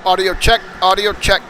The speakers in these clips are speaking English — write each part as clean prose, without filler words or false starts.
Audio check, audio check.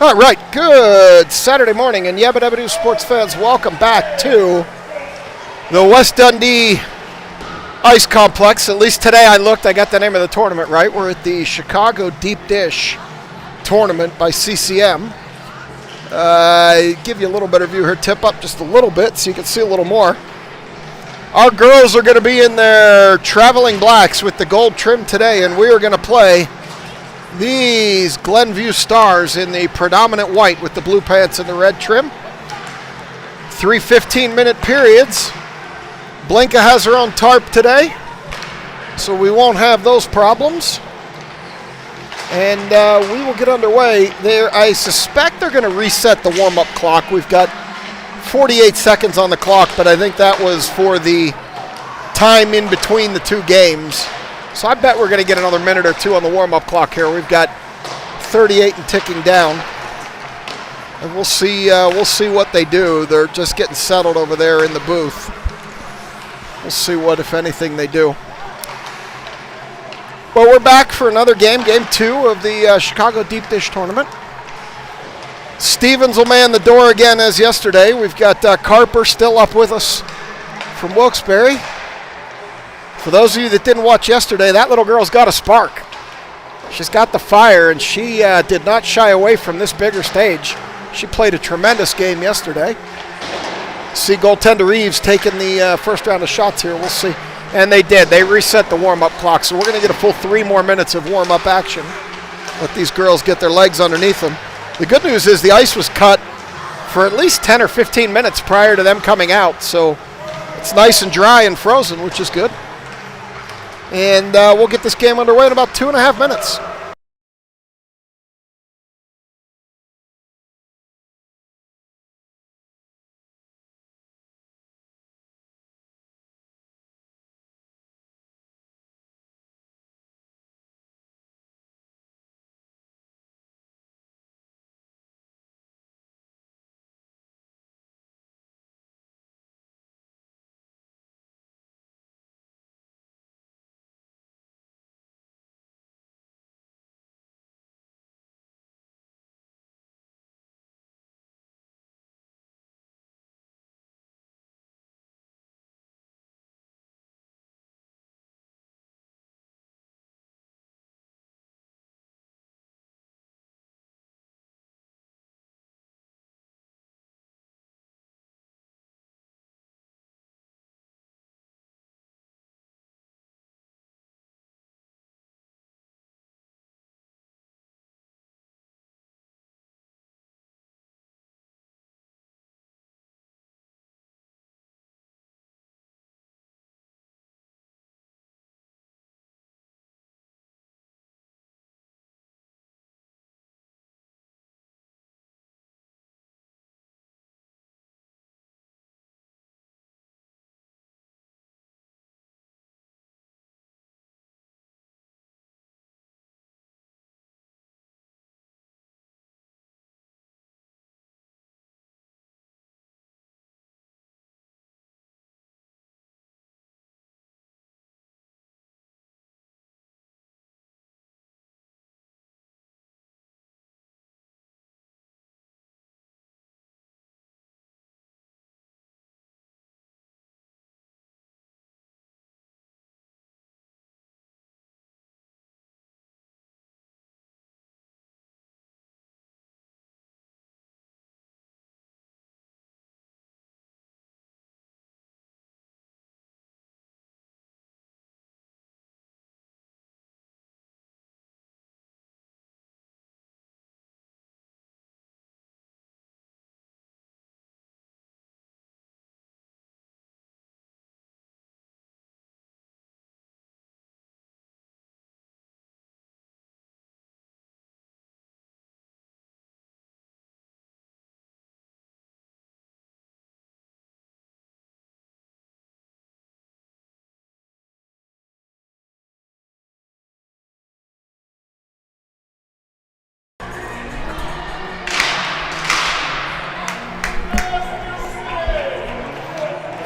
All right, good Saturday morning, and Yabba Dabba Doo sports fans, welcome back to the West Dundee Ice Complex. At least today I got the name of the tournament right. We're at the Chicago Deep Dish Tournament by CCM. Give you a little better view here, tip up just a little bit so you can see a little more. Our girls are going to be in their traveling blacks with the gold trim today, and we are going to play these Glenview Stars in the predominant white with the blue pants and the red trim. 3 15-minute periods. Blinka has her own tarp today, so we won't have those problems. And we will get underway there. I suspect they're going to reset the warm-up clock. We've got 48 seconds on the clock, but I think that was for the time in between the two games. So I bet we're going to get another minute or two on the warm-up clock here. We've got 38 and ticking down. And we'll see what they do. They're just getting settled over there in the booth. We'll see what, if anything, they do. Well, we're back for another game, game 2 of the Chicago Deep Dish Tournament. Stevens will man the door again as yesterday. We've got Carper still up with us from Wilkes-Barre. For those of you that didn't watch yesterday, that little girl's got a spark. She's got the fire, and she did not shy away from this bigger stage. She played a tremendous game yesterday. See goaltender Reeves taking the first round of shots here. We'll see. And they did. They reset the warm-up clock, so we're going to get a full 3 more minutes of warm-up action. Let these girls get their legs underneath them. The good news is the ice was cut for at least 10 or 15 minutes prior to them coming out, so it's nice and dry and frozen, which is good. And we'll get this game underway in about 2.5 minutes.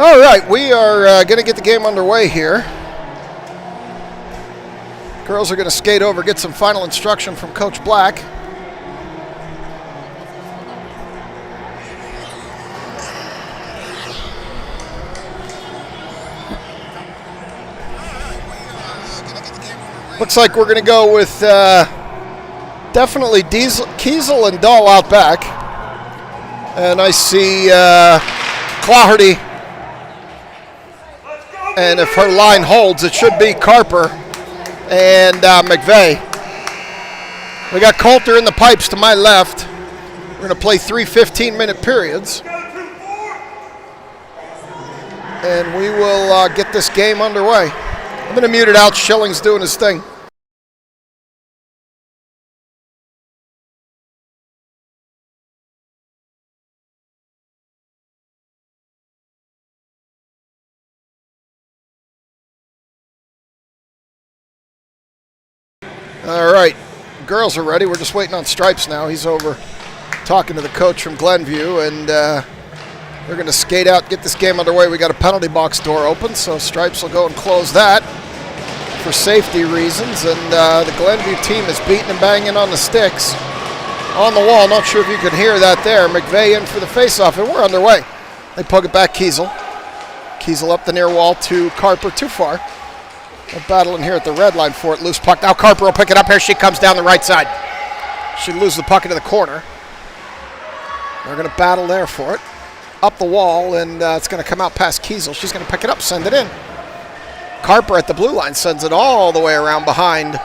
All right, we are going to get the game underway here. Girls are going to skate over, get some final instruction from Coach Black. Looks like we're going to go with definitely Kiesel and Dahl out back. And I see Claherty. And if her line holds, it should be Carper and McVeigh. We got Coulter in the pipes to my left. We're going to play 3 15-minute periods. And we will get this game underway. I'm going to mute it out. Schilling's doing his thing. All right, girls are ready. We're just waiting on Stripes now. He's over talking to the coach from Glenview, and we're going to skate out, get this game underway. We got a penalty box door open, so Stripes will go and close that for safety reasons. And the Glenview team is beating and banging on the sticks on the wall. Not sure if you could hear that there. McVeigh in for the faceoff, and we're underway. They poke it back, Kiesel. Kiesel up the near wall to Carper, too far. They're battling here at the red line for it. Loose puck. Now Carper will pick it up. Here she comes down the right side. She loses the puck into the corner. They're going to battle there for it. Up the wall, and it's going to come out past Kiesel. She's going to pick it up, send it in. Carper at the blue line sends it all the way around behind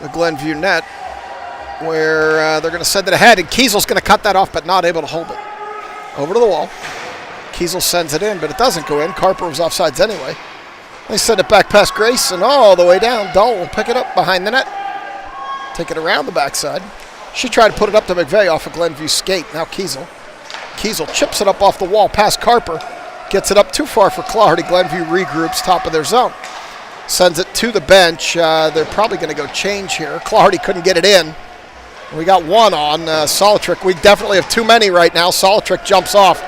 the Glenview net, where they're going to send it ahead, and Kiesel's going to cut that off, but not able to hold it. Over to the wall. Kiesel sends it in, but it doesn't go in. Carper was offsides anyway. They send it back past Grace and all the way down. Dahl will pick it up behind the net. Take it around the backside. She tried to put it up to McVeigh off of Glenview's skate. Now Kiesel. Kiesel chips it up off the wall past Carper. Gets it up too far for Claherty. Glenview regroups top of their zone. Sends it to the bench. They're probably going to go change here. Claherty couldn't get it in. We got one on Solitrick. We definitely have too many right now. Solitrick jumps off.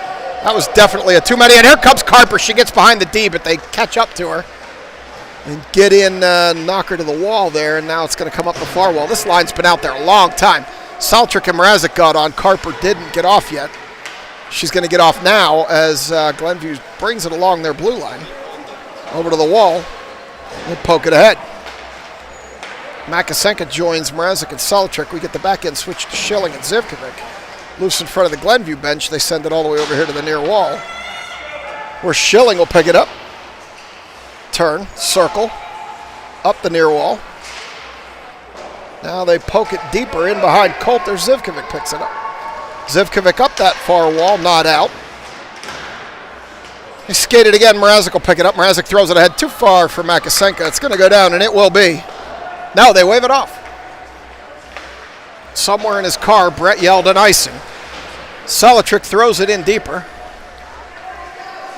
That was definitely a too many. And here comes Carper. She gets behind the D, but they catch up to her and get in, knock her to the wall there, and now it's going to come up the far wall. This line's been out there a long time. Solitrick and Mrazek got on. Carper didn't get off yet. She's going to get off now as Glenview brings it along their blue line. Over to the wall. They poke it ahead. Makasenka joins Mrazek and Solitrick. We get the back end switch to Schilling and Zivkovic. Loose in front of the Glenview bench. They send it all the way over here to the near wall, where Schilling will pick it up. Turn, circle, up the near wall. Now they poke it deeper in behind Coulter. Zivkovic picks it up. Zivkovic up that far wall, not out. They skate it again. Mrazek will pick it up. Mrazek throws it ahead too far for Makasenka. It's going to go down, and it will be. No, they wave it off. Somewhere in his car, Brett yelled an icing. Solitrick throws it in deeper.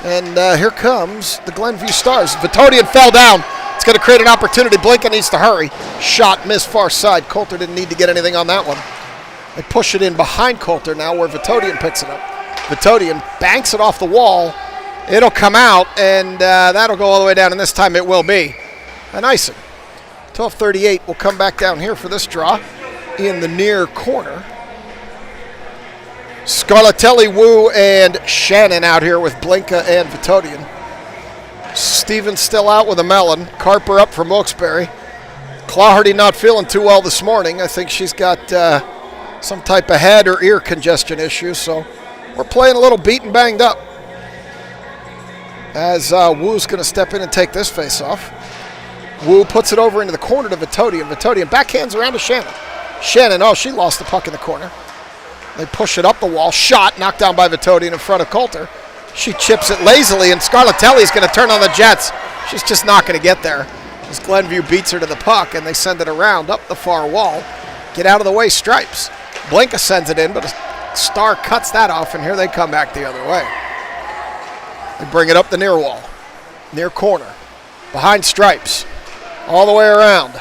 And here comes the Glenview Stars. Vitodian fell down. It's going to create an opportunity. Blinken needs to hurry. Shot missed far side. Coulter didn't need to get anything on that one. They push it in behind Coulter now, where Vitodian picks it up. Vitodian banks it off the wall. It'll come out, and that'll go all the way down, and this time it will be an icing. 12:38 will come back down here for this draw in the near corner. Scarlatelli, Wu, and Shannon out here with Blinka and Vitodian. Stevens still out with a melon. Carper up from Wilkes-Barre. Claherty not feeling too well this morning. I think she's got some type of head or ear congestion issue, so we're playing a little beat and banged up. As Wu's going to step in and take this face off. Wu puts it over into the corner to Vitodian. Vitodian backhands around to Shannon. Shannon, oh, she lost the puck in the corner. They push it up the wall. Shot, knocked down by Vitodian in front of Coulter. She chips it lazily, and Scarlatelli's going to turn on the Jets. She's just not going to get there. As Glenview beats her to the puck, and they send it around up the far wall. Get out of the way, Stripes. Blinka sends it in, but a Star cuts that off, and here they come back the other way. They bring it up the near wall, near corner, behind Stripes, all the way around.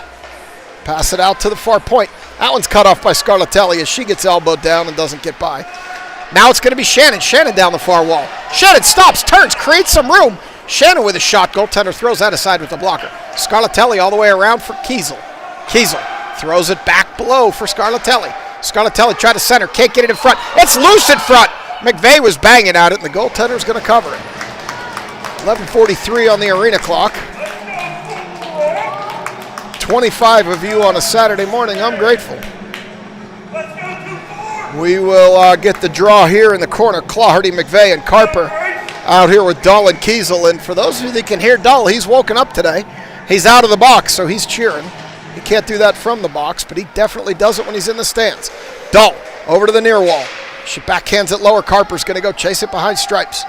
Pass it out to the far point. That one's cut off by Scarlatelli as she gets elbowed down and doesn't get by. Now it's going to be Shannon. Shannon down the far wall. Shannon stops, turns, creates some room. Shannon with a shot. Goaltender throws that aside with the blocker. Scarlatelli all the way around for Kiesel. Kiesel throws it back below for Scarlatelli. Scarlatelli tried to center. Can't get it in front. It's loose in front. McVeigh was banging at it, and the goaltender's going to cover it. 11:43 on the arena clock. 25 of you on a Saturday morning. I'm grateful. We will get the draw here in the corner. Clawhardy, McVeigh, and Carper out here with Dull and Kiesel. And for those of you that can hear Dull, he's woken up today. He's out of the box, so he's cheering. He can't do that from the box, but he definitely does it when he's in the stands. Dull over to the near wall. She backhands it lower. Carper's going to go chase it behind stripes.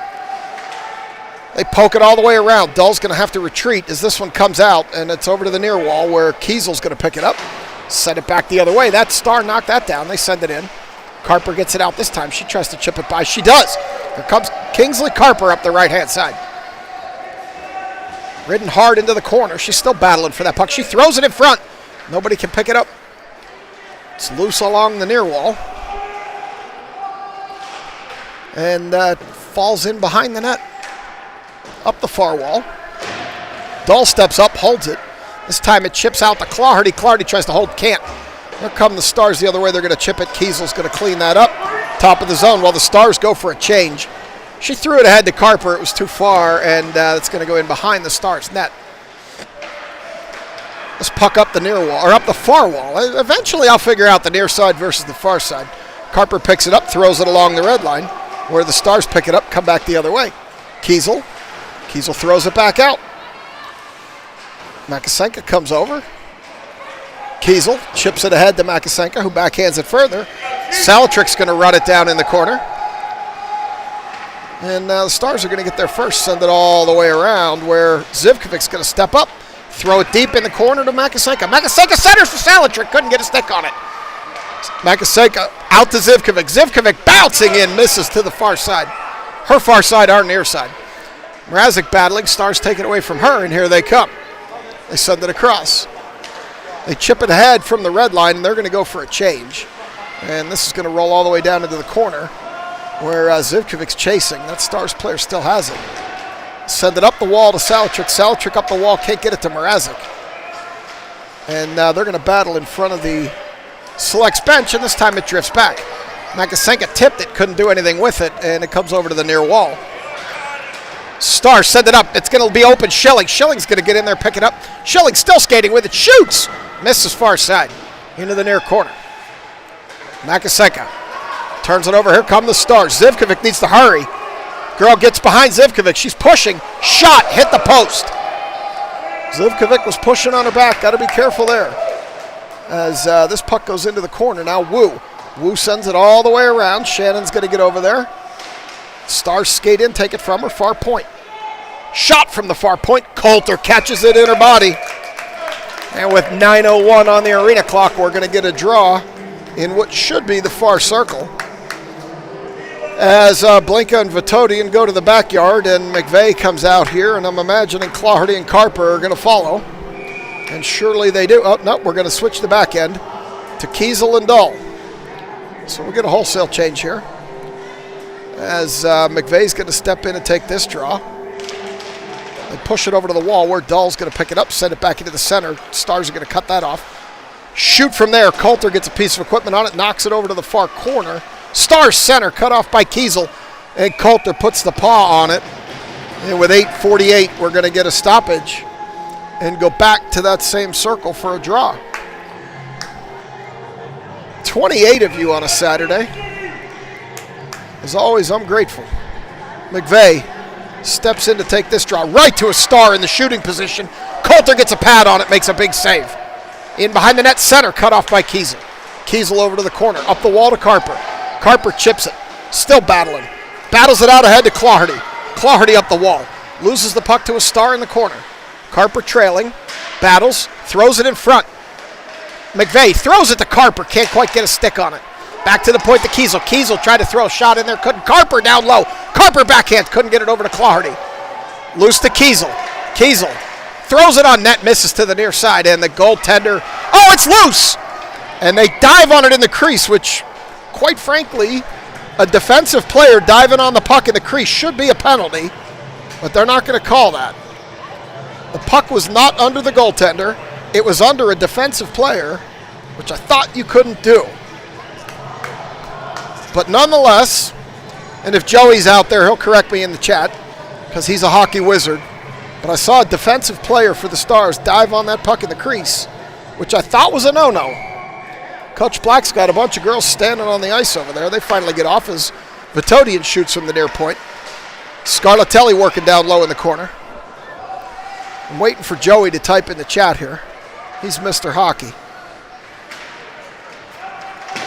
They poke it all the way around. Dull's going to have to retreat as this one comes out, and it's over to the near wall where Kiesel's going to pick it up, send it back the other way. That Star knocked that down. They send it in. Carper gets it out this time. She tries to chip it by. She does. Here comes Kingsley Carper up the right-hand side. Ridden hard into the corner. She's still battling for that puck. She throws it in front. Nobody can pick it up. It's loose along the near wall. And falls in behind the net. Up the far wall. Dull steps up, holds it. This time it chips out to Clawhardy. Clawhardy tries to hold, can't. Here come the Stars the other way. They're going to chip it. Kiesel's going to clean that up. Top of the zone while the Stars go for a change. She threw it ahead to Carper. It was too far, and it's going to go in behind the Stars net. Let's puck up the near wall, or up the far wall. Eventually I'll figure out the near side versus the far side. Carper picks it up, throws it along the red line, where the Stars pick it up, come back the other way. Kiesel throws it back out. Makasenka comes over. Kiesel chips it ahead to Makasenka, who backhands it further. Salatrik's going to run it down in the corner. And the Stars are going to get there first, send it all the way around, where Zivkovic's going to step up, throw it deep in the corner to Makasenka. Makasenka centers for Salatrik, couldn't get a stick on it. Makasenka out to Zivkovic. Zivkovic bouncing in, misses to the far side. Her far side, our near side. Mrazek battling, Stars take it away from her, and here they come. They send it across. They chip it ahead from the red line, and they're going to go for a change. And this is going to roll all the way down into the corner, where Zivkovic's chasing. That Stars player still has it. Send it up the wall to Salatrik. Salatrik up the wall, can't get it to Mrazek. And they're going to battle in front of the Selects bench, and this time it drifts back. Makasenka tipped it, couldn't do anything with it, and it comes over to the near wall. Stars send it up. It's going to be open. Schilling's going to get in there, pick it up. Schilling still skating with it. Shoots. Misses far side. Into the near corner. Makasenka turns it over. Here come the Stars. Zivkovic needs to hurry. Girl gets behind Zivkovic. She's pushing. Shot. Hit the post. Zivkovic was pushing on her back. Got to be careful there. As this puck goes into the corner. Now Wu. Wu sends it all the way around. Shannon's going to get over there. Stars skate in, take it from her, far point. Shot from the far point. Coulter catches it in her body. And with 9:01 on the arena clock, we're going to get a draw in what should be the far circle. As Blinka and Vitodian go to the backyard, and McVeigh comes out here, and I'm imagining Clawhardy and Carper are going to follow. And surely they do. Oh, no, we're going to switch the back end to Kiesel and Dull. So we'll get a wholesale change here. As McVeigh's going to step in and take this draw. They push it over to the wall where Dull's going to pick it up, send it back into the center. Stars are going to cut that off. Shoot from there. Coulter gets a piece of equipment on it, knocks it over to the far corner. Stars center, cut off by Kiesel, and Coulter puts the paw on it. And with 8:48, we're going to get a stoppage and go back to that same circle for a draw. 28 of you on a Saturday. As always, I'm grateful. McVeigh steps in to take this draw. Right to a Star in the shooting position. Coulter gets a pad on it, makes a big save. In behind the net center, cut off by Kiesel. Kiesel over to the corner, up the wall to Carper. Carper chips it, still battling. Battles it out ahead to Clawhardy. Clawhardy up the wall. Loses the puck to a Star in the corner. Carper trailing, battles, throws it in front. McVeigh throws it to Carper, can't quite get a stick on it. Back to the point to Kiesel. Kiesel tried to throw a shot in there, couldn't. Carper down low. Carper backhand, couldn't get it over to Clawhardy. Loose to Kiesel. Kiesel throws it on net, misses to the near side, and the goaltender, oh, it's loose! And they dive on it in the crease, which, quite frankly, a defensive player diving on the puck in the crease should be a penalty, but they're not going to call that. The puck was not under the goaltender. It was under a defensive player, which I thought you couldn't do. But nonetheless, and if Joey's out there, he'll correct me in the chat, because he's a hockey wizard. But I saw a defensive player for the Stars dive on that puck in the crease, which I thought was a no-no. Coach Black's got a bunch of girls standing on the ice over there. They finally get off as Vitodian shoots from the near point. Scarlatelli working down low in the corner. I'm waiting for Joey to type in the chat here. He's Mr. Hockey.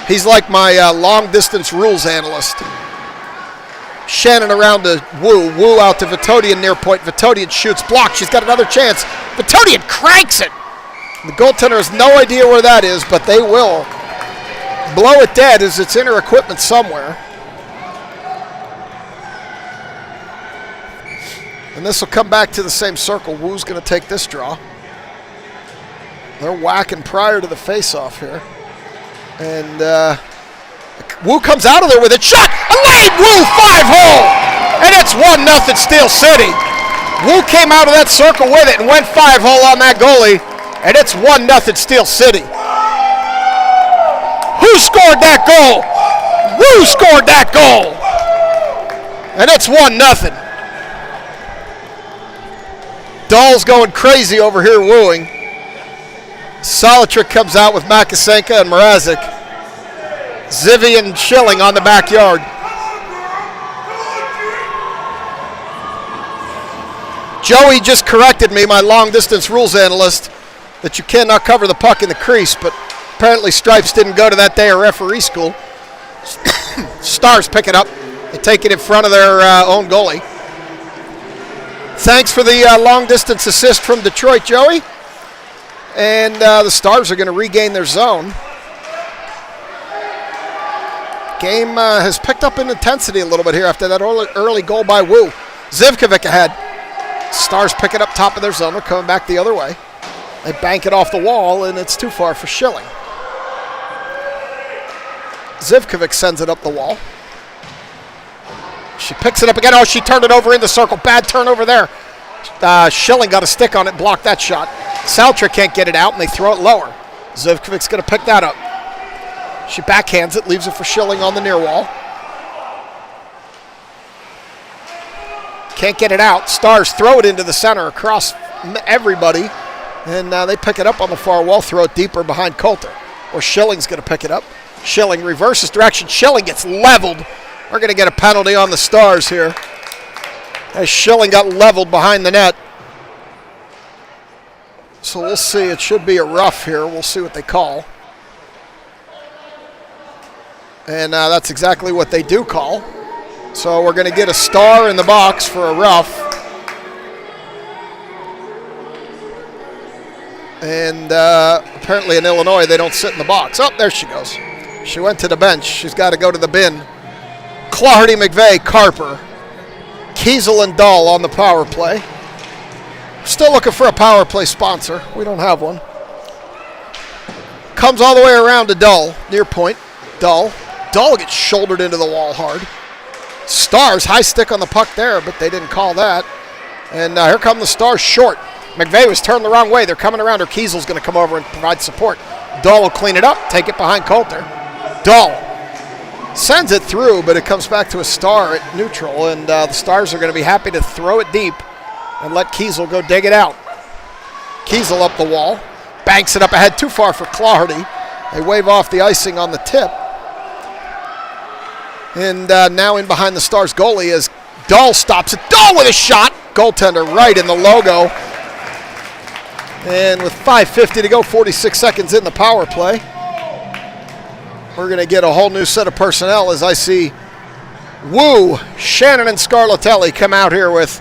He's like my long-distance rules analyst. Shannon around to Wu. Wu out to Vitodian near point. Vitodian shoots, blocked. She's got another chance. Vitodian cranks it. The goaltender has no idea where that is, but they will blow it dead as it's in her equipment somewhere. And this will come back to the same circle. Wu's going to take this draw. They're whacking prior to the face-off here. And Wu comes out of there with a shot. A lane, Wu, 5-hole. And it's 1-0 Steel City. Wu came out of that circle with it and went 5-hole on that goalie. And it's 1-0 Steel City. Who scored that goal? Wu scored that goal. And it's 1-0. Dahl's going crazy over here wooing. Solitrick comes out with Makasenka and Mrazek. Zivy and Schilling on the backyard. Joey just corrected me, my long-distance rules analyst, that you cannot cover the puck in the crease, but apparently Stripes didn't go to that day of referee school. Stars pick it up. They take it in front of their own goalie. Thanks for the long-distance assist from Detroit, Joey. And the Stars are going to regain their zone. Game has picked up in intensity a little bit here after that early goal by Wu. Zivkovic ahead. Stars pick it up top of their zone. They're coming back the other way. They bank it off the wall, and it's too far for Schilling. Zivkovic sends it up the wall. She picks it up again. Oh, she turned it over in the circle. Bad turnover there. Schilling got a stick on it, blocked that shot. Saltra can't get it out, and they throw it lower. Zivkovic's going to pick that up. She backhands it, leaves it for Schilling on the near wall. Can't get it out. Stars throw it into the center across everybody, and they pick it up on the far wall, throw it deeper behind Coulter. Or Schilling's going to pick it up. Schilling reverses direction. Schilling gets leveled. We're going to get a penalty on the Stars here, as Schilling got leveled behind the net. So we'll see. It should be a rough here. We'll see what they call. And that's exactly what they do call. So we're going to get a star in the box for a rough. And apparently in Illinois, they don't sit in the box. Oh, there she goes. She went to the bench. She's got to go to the bin. Clardy, McVeigh, Carper, Kiesel, and Dahl on the power play. Still looking for a power play sponsor. We don't have one. Comes all the way around to Dahl, near point. Dahl gets shouldered into the wall hard. Stars, high stick on the puck there, but they didn't call that. And here come the Stars short. McVeigh was turned the wrong way. They're coming around her. Kiesel's going to come over and provide support. Dahl will clean it up, take it behind Coulter. Dahl sends it through, but it comes back to a Star at neutral, and the Stars are going to be happy to throw it deep and let Kiesel go dig it out. Kiesel up the wall, banks it up ahead, too far for Clardy. They wave off the icing on the tip. And now in behind the Stars goalie as Dahl stops it. Dahl with a shot. Goaltender right in the logo. And with 5:50 to go, 46 seconds in the power play, we're going to get a whole new set of personnel as I see Wu, Shannon, and Scarlatelli come out here with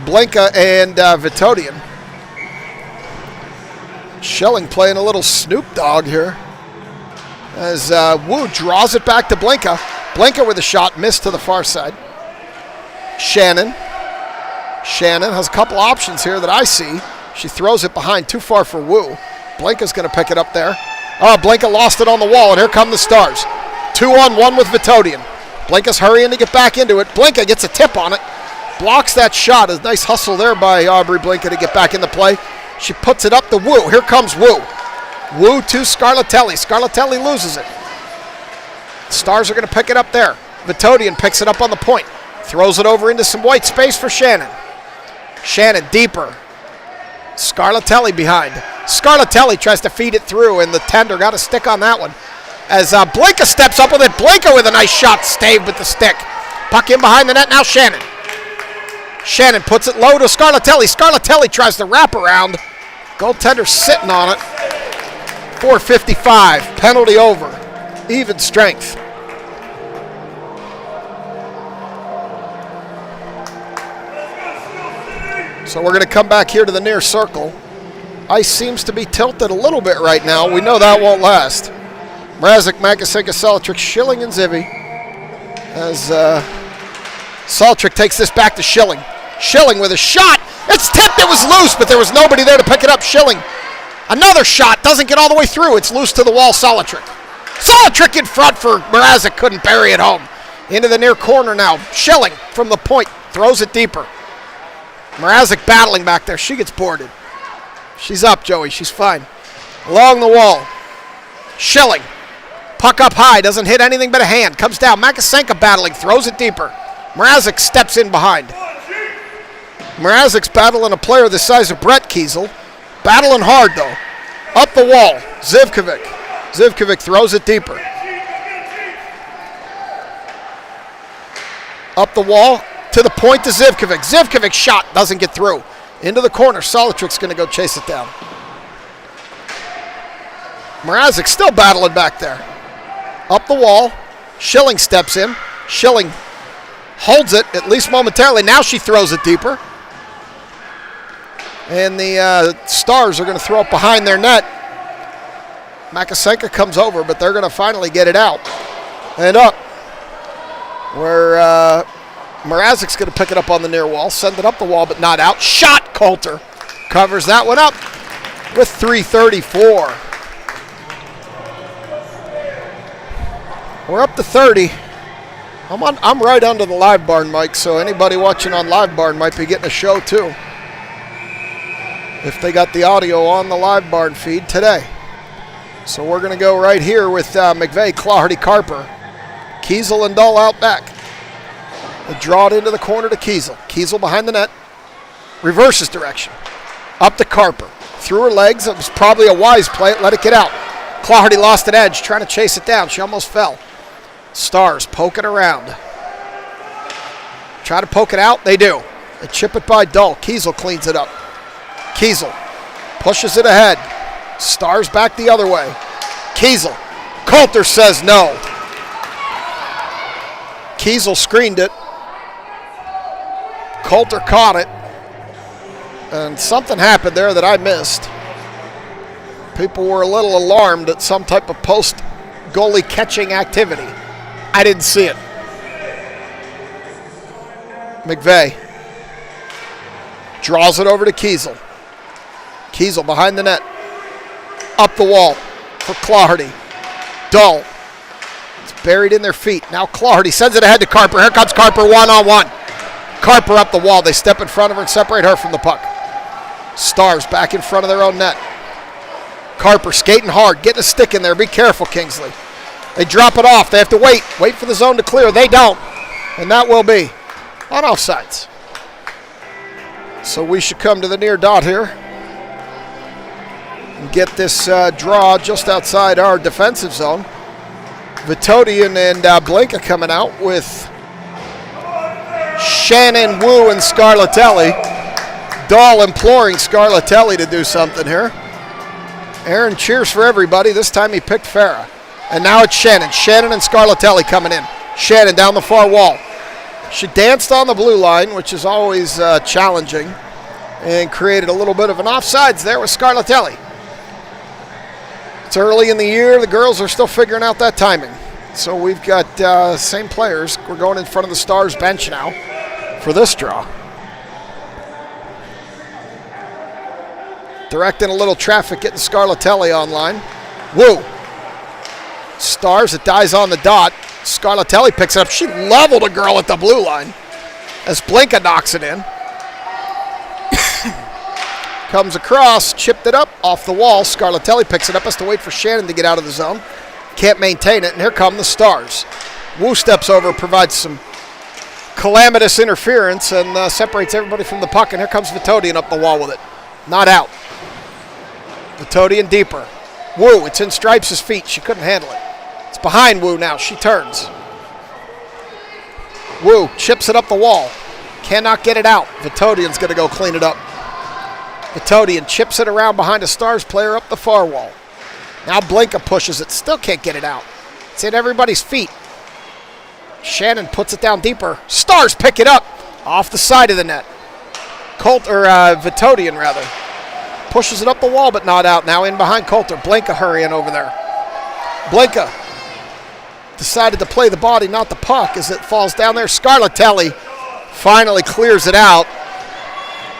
Blinka and Vitodian. Schilling playing a little Snoop Dogg here as Wu draws it back to Blinka. Blinka with a shot, missed to the far side. Shannon has a couple options here that I see. She throws it behind, too far for Wu. Blinka's going to pick it up there. Oh, Blinka lost it on the wall, and here come the Stars. 2-on-1 with Vitodian. Blinka's hurrying to get back into it. Blinka gets a tip on it. Blocks that shot. A nice hustle there by Aubrey Blinka to get back in the play. She puts it up to Wu. Here comes Wu. Wu to Scarlatelli. Scarlatelli loses it. Stars are going to pick it up there. Vitodian picks it up on the point. Throws it over into some white space for Shannon. Shannon deeper. Scarlatelli behind. Scarlatelli tries to feed it through, and the tender got a stick on that one. As Blinka steps up with it. Blinka with a nice shot, staved with the stick. Puck in behind the net, now Shannon. Shannon puts it low to Scarlatelli. Scarlatelli tries to wrap around. Goaltender sitting on it. 4:55, penalty over. Even strength. So we're going to come back here to the near circle. Ice seems to be tilted a little bit right now. We know that won't last. Mrazek, Makasenka, Solitrik, Schilling, and Zivy. As Solitrik takes this back to Schilling. Schilling with a shot. It's tipped. It was loose, but there was nobody there to pick it up. Schilling. Another shot. Doesn't get all the way through. It's loose to the wall. Solitrik. Solitrik in front for Mrazek. Couldn't bury it home. Into the near corner now. Schilling from the point. Throws it deeper. Mrazek battling back there. She gets boarded. She's up, Joey. She's fine. Along the wall. Schilling. Puck up high. Doesn't hit anything but a hand. Comes down. Makasenka battling. Throws it deeper. Mrazek steps in behind. Mrazek's battling a player the size of Brett Kiesel. Battling hard, though. Up the wall. Zivkovic. Zivkovic throws it deeper. Up the wall. To the point to Zivkovic. Zivkovic's shot doesn't get through. Into the corner. Solitrik's going to go chase it down. Mrazek still battling back there. Up the wall. Schilling steps in. Schilling holds it, at least momentarily. Now she throws it deeper. And the Stars are going to throw it behind their net. Makasenka comes over, but they're going to finally get it out. And up. Where Mrazek's going to pick it up on the near wall. Send it up the wall, but not out. Shot, Coulter. Covers that one up with 3:34. We're up to 30. I'm right under the live barn mic, so anybody watching on live barn might be getting a show too, if they got the audio on the live barn feed today. So we're going to go right here with McVeigh, Clardy, Carper. Kiesel and Dull out back. They draw it into the corner to Kiesel. Kiesel behind the net. Reverses direction. Up to Carper. Through her legs. It was probably a wise play. Let it get out. Clardy lost an edge, trying to chase it down. She almost fell. Stars poking around. Try to poke it out. They do. They chip it by Dull. Kiesel cleans it up. Kiesel pushes it ahead. Stars back the other way. Kiesel. Coulter says no. Kiesel screened it. Coulter caught it. And something happened there that I missed. People were a little alarmed at some type of post-goalie catching activity. I didn't see it. McVeigh draws it over to Kiesel. Kiesel behind the net. Up the wall for Clardy. Dull. It's buried in their feet. Now Clardy sends it ahead to Carper. Here comes Carper one-on-one. Carper up the wall. They step in front of her and separate her from the puck. Stars back in front of their own net. Carper skating hard, getting a stick in there. Be careful, Kingsley. They drop it off. They have to wait. Wait for the zone to clear. They don't. And that will be on offsides. So we should come to the near dot here and get this draw just outside our defensive zone. Vitodian and Blinka coming out with Shannon, Wu, and Scarlatelli. Dahl imploring Scarlatelli to do something here. Aaron cheers for everybody. This time he picked Farah. And now it's Shannon. Shannon and Scarlatelli coming in. Shannon down the far wall. She danced on the blue line, which is always challenging, and created a little bit of an offsides there with Scarlatelli. It's early in the year. The girls are still figuring out that timing. So we've got same players. We're going in front of the Stars bench now for this draw. Directing a little traffic, getting Scarlatelli online. Woo. Stars, it dies on the dot. Scarlatelli picks it up. She leveled a girl at the blue line as Blinka knocks it in. Comes across, chipped it up off the wall. Scarlatelli picks it up, has to wait for Shannon to get out of the zone. Can't maintain it, and here come the Stars. Wu steps over, provides some calamitous interference, and separates everybody from the puck, and here comes Vitodian up the wall with it. Not out. Vitodian deeper. Wu, it's in Stripes' feet. She couldn't handle it. It's behind Wu now. She turns. Wu chips it up the wall. Cannot get it out. Vitodian's going to go clean it up. Vitodian chips it around behind a Stars player up the far wall. Now Blinka pushes it. Still can't get it out. It's at everybody's feet. Shannon puts it down deeper. Stars pick it up off the side of the net. Vitodian rather. Pushes it up the wall but not out. Now in behind Coulter. Blinka hurrying over there. Blinka decided to play the body, not the puck, as it falls down there. Scarlatelli finally clears it out.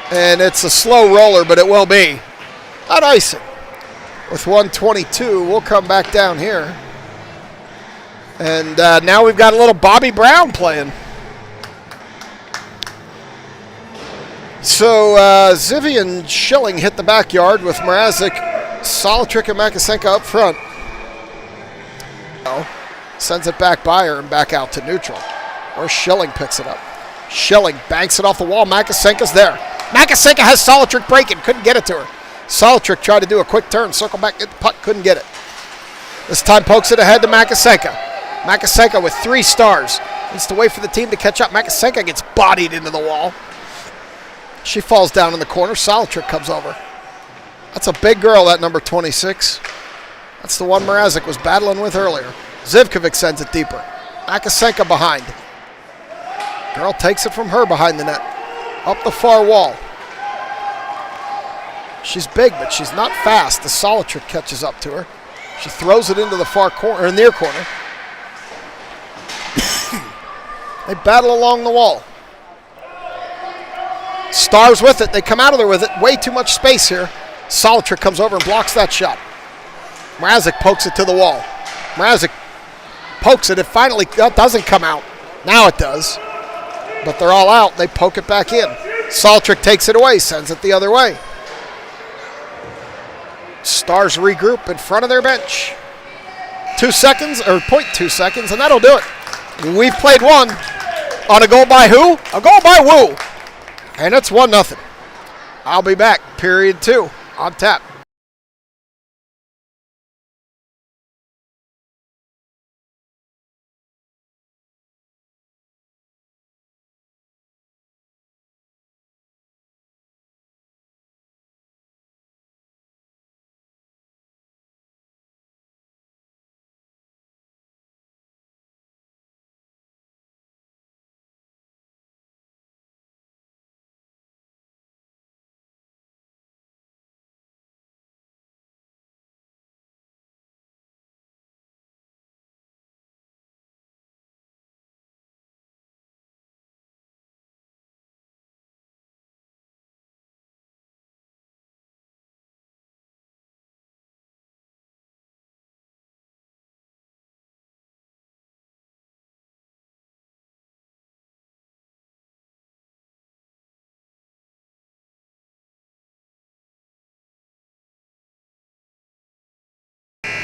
And it's a slow roller, but it will be. Not icing. With 122, we'll come back down here. And now we've got a little Bobby Brown playing. So Zivian Schilling hit the backyard with Mrazek, Solitrik, and Makasenka up front. Sends it back by her and back out to neutral. Or Schilling picks it up. Schilling banks it off the wall. Makasenka's there. Makasenka has Solitrik breaking. Couldn't get it to her. Solitrik tried to do a quick turn, circle back, get the puck, couldn't get it. This time pokes it ahead to Makasenka. Makasenka with 3 stars. Needs to wait for the team to catch up. Makasenka gets bodied into the wall. She falls down in the corner. Solitrik comes over. That's a big girl, that number 26. That's the one Mrazek was battling with earlier. Zivkovic sends it deeper. Makasenka behind. Girl takes it from her behind the net. Up the far wall. She's big, but she's not fast. The Solitrik catches up to her. She throws it into the far corner, or near corner. They battle along the wall. Stars with it. They come out of there with it. Way too much space here. Solitrik comes over and blocks that shot. Mrazek pokes it to the wall. Mrazek pokes it. It finally doesn't come out. Now it does. But they're all out. They poke it back in. Solitrik takes it away, sends it the other way. Stars regroup in front of their bench. 2 seconds, or 0.2 seconds, and that'll do it. We've played one on a goal by who? A goal by Wu. And it's 1-0. I'll be back. Period 2 on tap.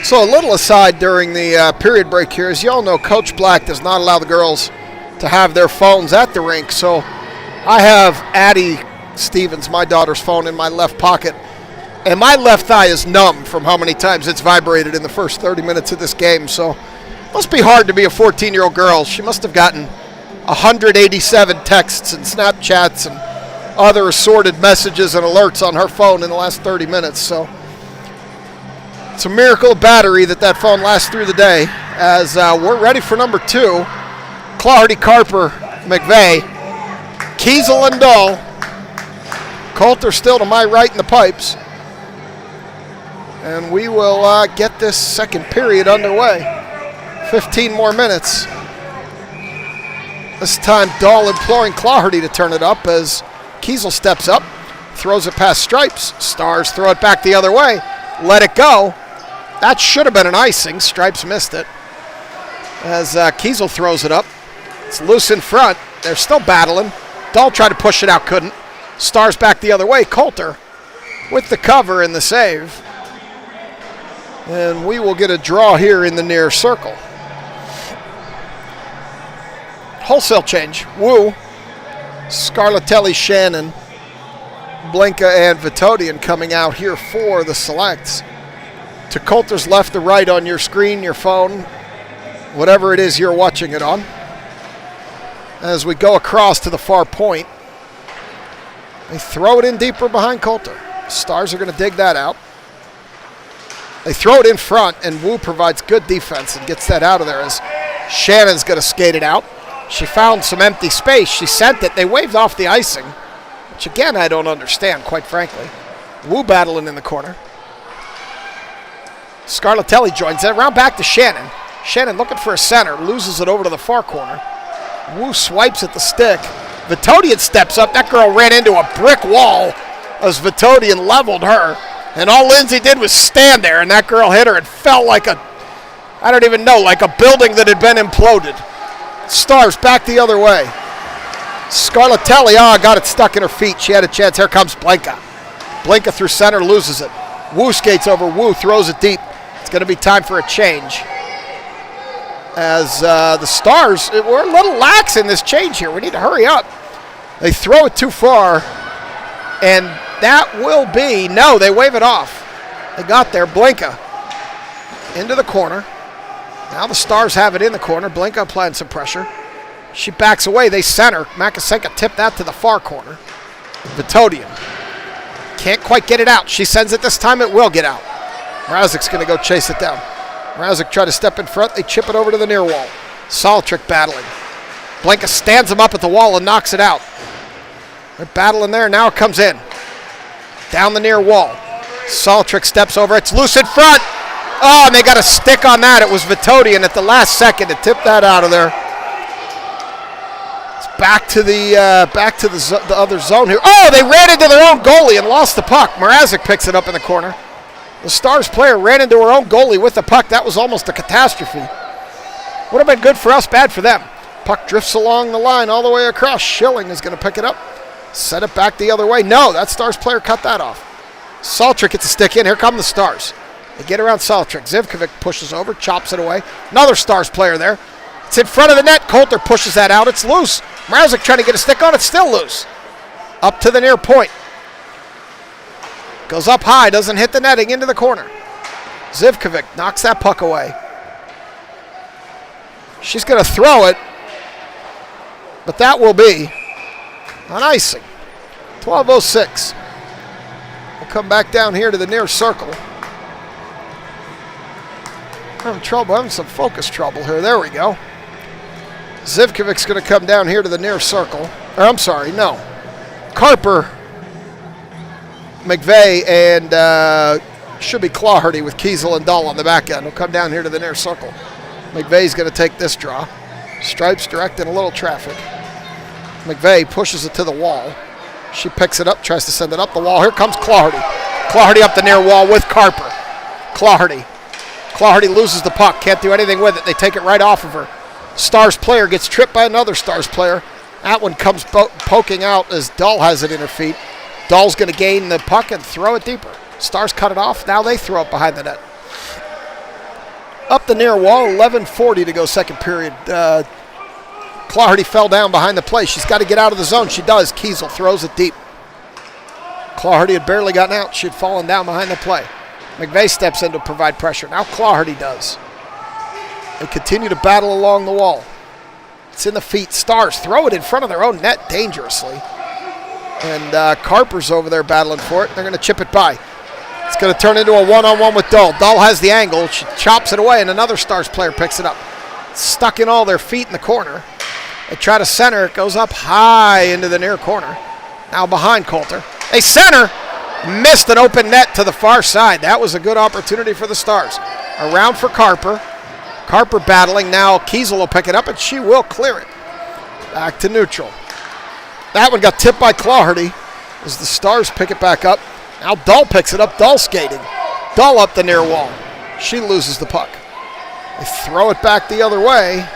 So a little aside during the period break here, as you all know, Coach Black does not allow the girls to have their phones at the rink. So I have Addie Stevens, my daughter's phone, in my left pocket. And my left thigh is numb from how many times it's vibrated in the first 30 minutes of this game. So it must be hard to be a 14-year-old girl. She must have gotten 187 texts and Snapchats and other assorted messages and alerts on her phone in the last 30 minutes. So it's a miracle of battery that phone lasts through the day. As we're ready for number 2. Clardy, Carper, McVeigh, Kiesel, and Dahl. Coulter still to my right in the pipes. And we will get this second period underway. 15 more minutes. This time Dahl imploring Clardy to turn it up as Kiesel steps up, throws it past Stripes. Stars throw it back the other way. Let it go. That should have been an icing. Stripes missed it. As Kiesel throws it up. It's loose in front. They're still battling. Dahl tried to push it out, couldn't. Stars back the other way. Coulter with the cover and the save. And we will get a draw here in the near circle. Wholesale change. Wu, Scarlatelli, Shannon, Blinka and Vitodian coming out here for the selects. To Coulter's left to right on your screen, your phone, whatever it is you're watching it on. As we go across to the far point, they throw it in deeper behind Coulter. Stars are going to dig that out. They throw it in front, and Wu provides good defense and gets that out of there as Shannon's going to skate it out. She found some empty space. She sent it. They waved off the icing, which, again, I don't understand, quite frankly. Wu battling in the corner. Scarlatelli joins it. Around back to Shannon. Shannon looking for a center. Loses it over to the far corner. Wu swipes at the stick. Vitodian steps up. That girl ran into a brick wall as Vitodian leveled her. And all Lindsay did was stand there, and that girl hit her and fell like a, I don't even know, like a building that had been imploded. Stars back the other way. Scarlatelli, got it stuck in her feet. She had a chance. Here comes Blinka. Blinka through center, loses it. Wu skates over. Wu throws it deep. It's going to be time for a change. As the Stars, we're a little lax in this change here. We need to hurry up. They throw it too far, and that will be, no, they wave it off. They got there. Blinka into the corner. Now the Stars have it in the corner. Blinka applying some pressure. She backs away. They center. Makasenka tipped that to the far corner. Vitodian can't quite get it out. She sends it this time. It will get out. Mrazek's going to go chase it down. Mrazek tried to step in front. They chip it over to the near wall. Saltrick battling. Blinka stands him up at the wall and knocks it out. They're battling there. Now it comes in. Down the near wall. Saltrick steps over. It's loose in front. Oh, and they got a stick on that. It was Vitodian at the last second to tip that out of there. It's back to the other zone here. Oh, they ran into their own goalie and lost the puck. Mrazek picks it up in the corner. The Stars player ran into her own goalie with the puck. That was almost a catastrophe. Would have been good for us, bad for them. Puck drifts along the line all the way across. Schilling is going to pick it up. Set it back the other way. No, that Stars player cut that off. Saltrick gets a stick in. Here come the Stars. They get around Saltrick. Zivkovic pushes over, chops it away. Another Stars player there. It's in front of the net. Coulter pushes that out. It's loose. Mrazek trying to get a stick on it. Still loose. Up to the near point. Goes up high. Doesn't hit the netting. Into the corner. Zivkovic knocks that puck away. She's going to throw it. But that will be on icing. 12:06. We'll come back down here to the near circle. Having some focus trouble here. There we go. Zivkovic's going to come down here to the near circle. Or I'm sorry, no. Carper, McVeigh, and should be Clawhardy with Kiesel and Dahl on the back end. Will come down here to the near circle. McVeigh's going to take this draw. Stripes directing a little traffic. McVeigh pushes it to the wall. She picks it up, tries to send it up the wall. Here comes Clawhardy. Clawhardy up the near wall with Carper. Clawhardy loses the puck. Can't do anything with it. They take it right off of her. Stars player gets tripped by another Stars player. That one comes poking out as Dahl has it in her feet. Dahl's going to gain the puck and throw it deeper. Stars cut it off. Now they throw it behind the net. Up the near wall, 11:40 to go second period. Clawhardy fell down behind the play. She's got to get out of the zone. She does. Kiesel throws it deep. Clawhardy had barely gotten out. She had fallen down behind the play. McVeigh steps in to provide pressure. Now Clawhardy does. They continue to battle along the wall. It's in the feet. Stars throw it in front of their own net dangerously. And Carper's over there battling for it. They're going to chip it by. It's going to turn into a one-on-one with Dahl. Dahl has the angle. She chops it away, and another Stars player picks it up. It's stuck in all their feet in the corner. They try to center. It goes up high into the near corner. Now behind Coulter. They center. Missed an open net to the far side. That was a good opportunity for the Stars. Around for Carper. Carper battling. Now Kiesel will pick it up, and she will clear it. Back to neutral. That one got tipped by Clawhardy as the Stars pick it back up. Now Dahl picks it up. Dahl skating. Dahl up the near wall. She loses the puck. They throw it back the other way.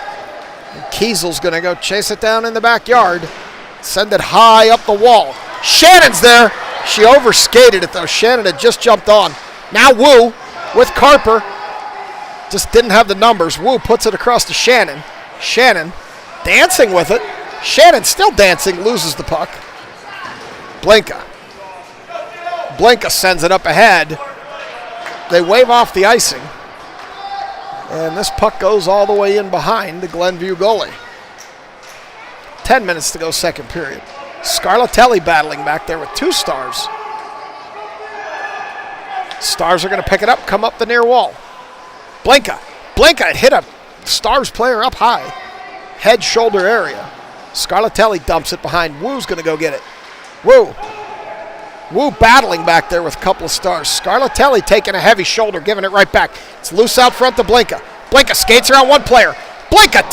And Kiesel's going to go chase it down in the backyard. Send it high up the wall. Shannon's there. She overskated it, though. Shannon had just jumped on. Now Wu with Carper. Just didn't have the numbers. Wu puts it across to Shannon. Shannon dancing with it. Shannon still dancing, loses the puck. Blinka Blinka sends it up ahead. They wave off the icing. And this puck goes all the way in behind the Glenview goalie. 10 minutes to go, second period. Scarlatelli battling back there with 2 Stars. Stars are going to pick it up, come up the near wall. Blinka hit a Stars player up high. Head, shoulder area. Scarlatelli dumps it behind. Woo's going to go get it. Woo battling back there with a couple of Stars. Scarlatelli taking a heavy shoulder, giving it right back. It's loose out front to Blinka. Blinka skates around one player. Blinka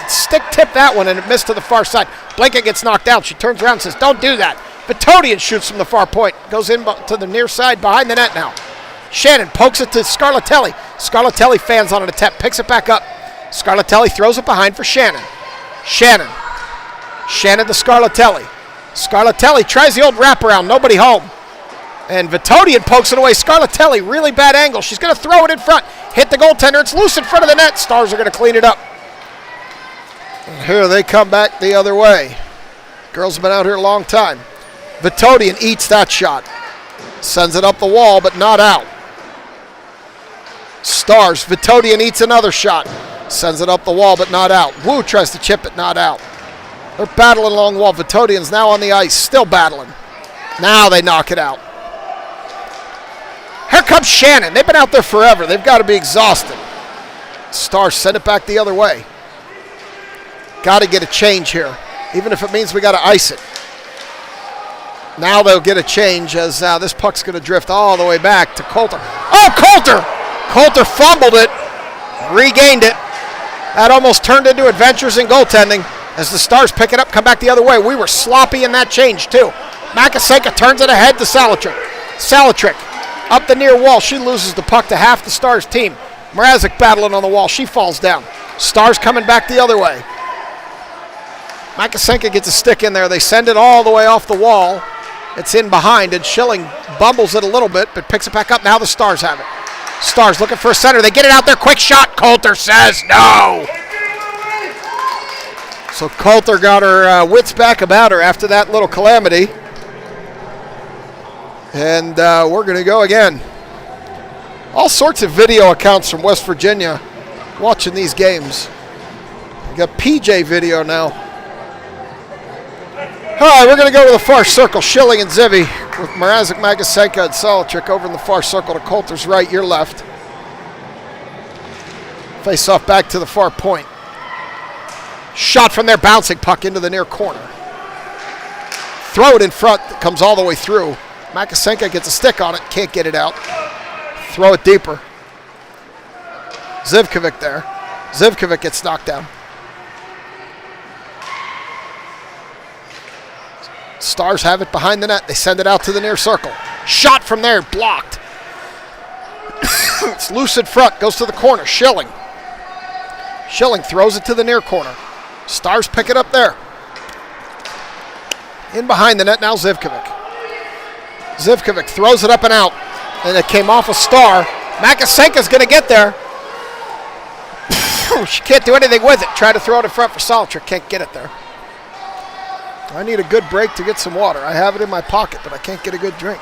stick tip that one, and it missed to the far side. Blinka gets knocked out. She turns around and says, don't do that. Vitodian shoots from the far point. Goes in to the near side behind the net now. Shannon pokes it to Scarlatelli. Scarlatelli fans on an attempt, picks it back up. Scarlatelli throws it behind for Shannon. Shannon to Scarlatelli. Scarlatelli tries the old wraparound, nobody home. And Vitodian pokes it away. Scarlatelli, really bad angle. She's going to throw it in front. Hit the goaltender. It's loose in front of the net. Stars are going to clean it up. And here they come back the other way. Girls have been out here a long time. Vitodian eats that shot. Sends it up the wall, but not out. Stars. Vitodian eats another shot. Sends it up the wall, but not out. Woo tries to chip it, not out. They're battling along the wall. Vitodian's now on the ice, still battling. Now they knock it out. Here comes Shannon. They've been out there forever. They've got to be exhausted. Stars send it back the other way. Got to get a change here, even if it means we got to ice it. Now they'll get a change as this puck's going to drift all the way back to Coulter. Oh, Coulter! Coulter fumbled it, regained it. That almost turned into adventures in goaltending as the Stars pick it up, come back the other way. We were sloppy in that change, too. Makasenka turns it ahead to Salatrick. Salatrick up the near wall. She loses the puck to half the Stars team. Mrazek battling on the wall. She falls down. Stars coming back the other way. Makasenka gets a stick in there. They send it all the way off the wall. It's in behind, and Schilling bumbles it a little bit, but picks it back up. Now the Stars have it. Stars looking for a center. They get it out there. Quick shot. Coulter says no. So Coulter got her wits back about her after that little calamity. And we're going to go again. All sorts of video accounts from West Virginia watching these games. We got PJ video now. All right, we're going to go to the far circle. Schilling and Zivy with Mrazek, Makasenka, and Salatrick over in the far circle to Coulter's right, your left. Face off back to the far point. Shot from there, bouncing puck into the near corner. Throw it in front, comes all the way through. Makasenka gets a stick on it, can't get it out. Throw it deeper. Zivkovic there. Zivkovic gets knocked down. Stars have it behind the net. They send it out to the near circle. Shot from there, blocked. It's loose in front, goes to the corner. Schilling throws it to the near corner. Stars pick it up there. In behind the net now, Zivkovic. Zivkovic throws it up and out, and it came off a Star. Makasenka's going to get there. She can't do anything with it. Try to throw it in front for Salatrick. Can't get it there. I need a good break to get some water. I have it in my pocket, but I can't get a good drink.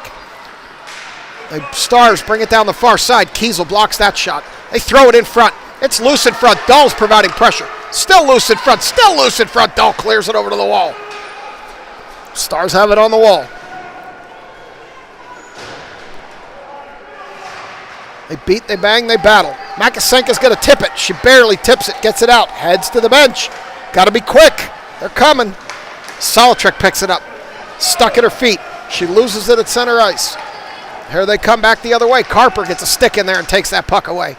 The Stars bring it down the far side. Kiesel blocks that shot. They throw it in front. It's loose in front. Dahl's providing pressure. Still loose in front. Still loose in front. Dahl clears it over to the wall. Stars have it on the wall. They beat, they bang, they battle. Makasenka's going to tip it. She barely tips it, gets it out. Heads to the bench. Got to be quick. They're coming. Salatrick picks it up. Stuck at her feet. She loses it at center ice. Here they come back the other way. Carper gets a stick in there and takes that puck away.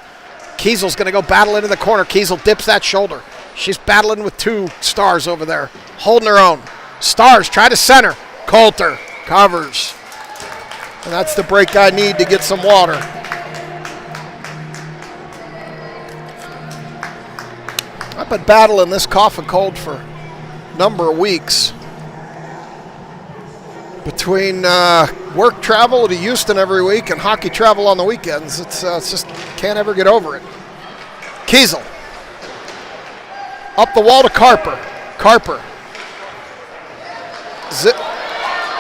Kiesel's going to go battle into the corner. Kiesel dips that shoulder. She's battling with 2 Stars over there, holding her own. Stars try to center. Coulter covers. And that's the break I need to get some water. I've been battling this cough and cold for a number of weeks. Between work travel to Houston every week and hockey travel on the weekends, it's just can't ever get over it. Kiesel. Up the wall to Carper. Carper.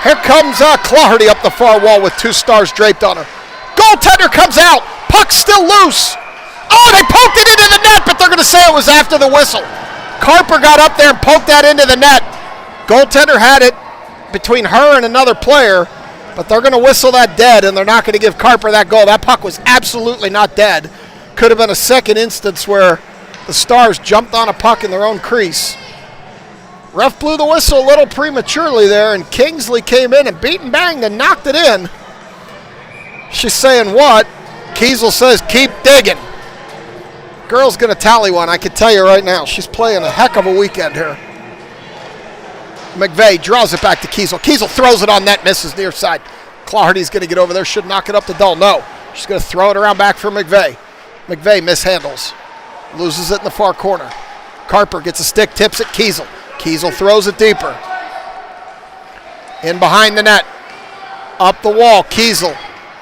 Here comes Clarity up the far wall with 2 stars draped on her. Goaltender comes out. Puck's still loose. Oh, they poked it into the net, but they're going to say it was after the whistle. Carper got up there and poked that into the net. Goaltender had it between her and another player, but they're going to whistle that dead, and they're not going to give Carper that goal. That puck was absolutely not dead. Could have been a second instance where the Stars jumped on a puck in their own crease. Ref blew the whistle a little prematurely there, and Kingsley came in and beat and banged and knocked it in. She's saying what? Kiesel says, keep digging. Girl's going to tally one, I can tell you right now. She's playing a heck of a weekend here. McVeigh draws it back to Kiesel. Kiesel throws it on net, misses near side. Clardy's going to get over there, should knock it up to Dull. No, she's going to throw it around back for McVeigh. McVeigh mishandles. Loses it in the far corner. Carper gets a stick, tips it, Kiesel. Kiesel throws it deeper. In behind the net. Up the wall, Kiesel.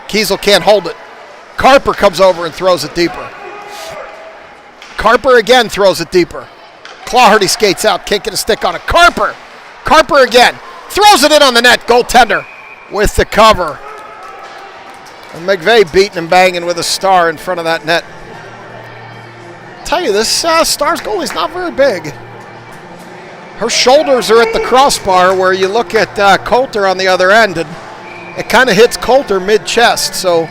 Kiesel can't hold it. Carper comes over and throws it deeper. Carper again throws it deeper. Clardy skates out, kicking a stick on it. Carper again. Throws it in on the net. Goaltender with the cover. And McVeigh beating and banging with a star in front of that net. Tell you, this Stars goalie's not very big. Her shoulders are at the crossbar where you look at Coulter on the other end, and it kind of hits Coulter mid-chest. So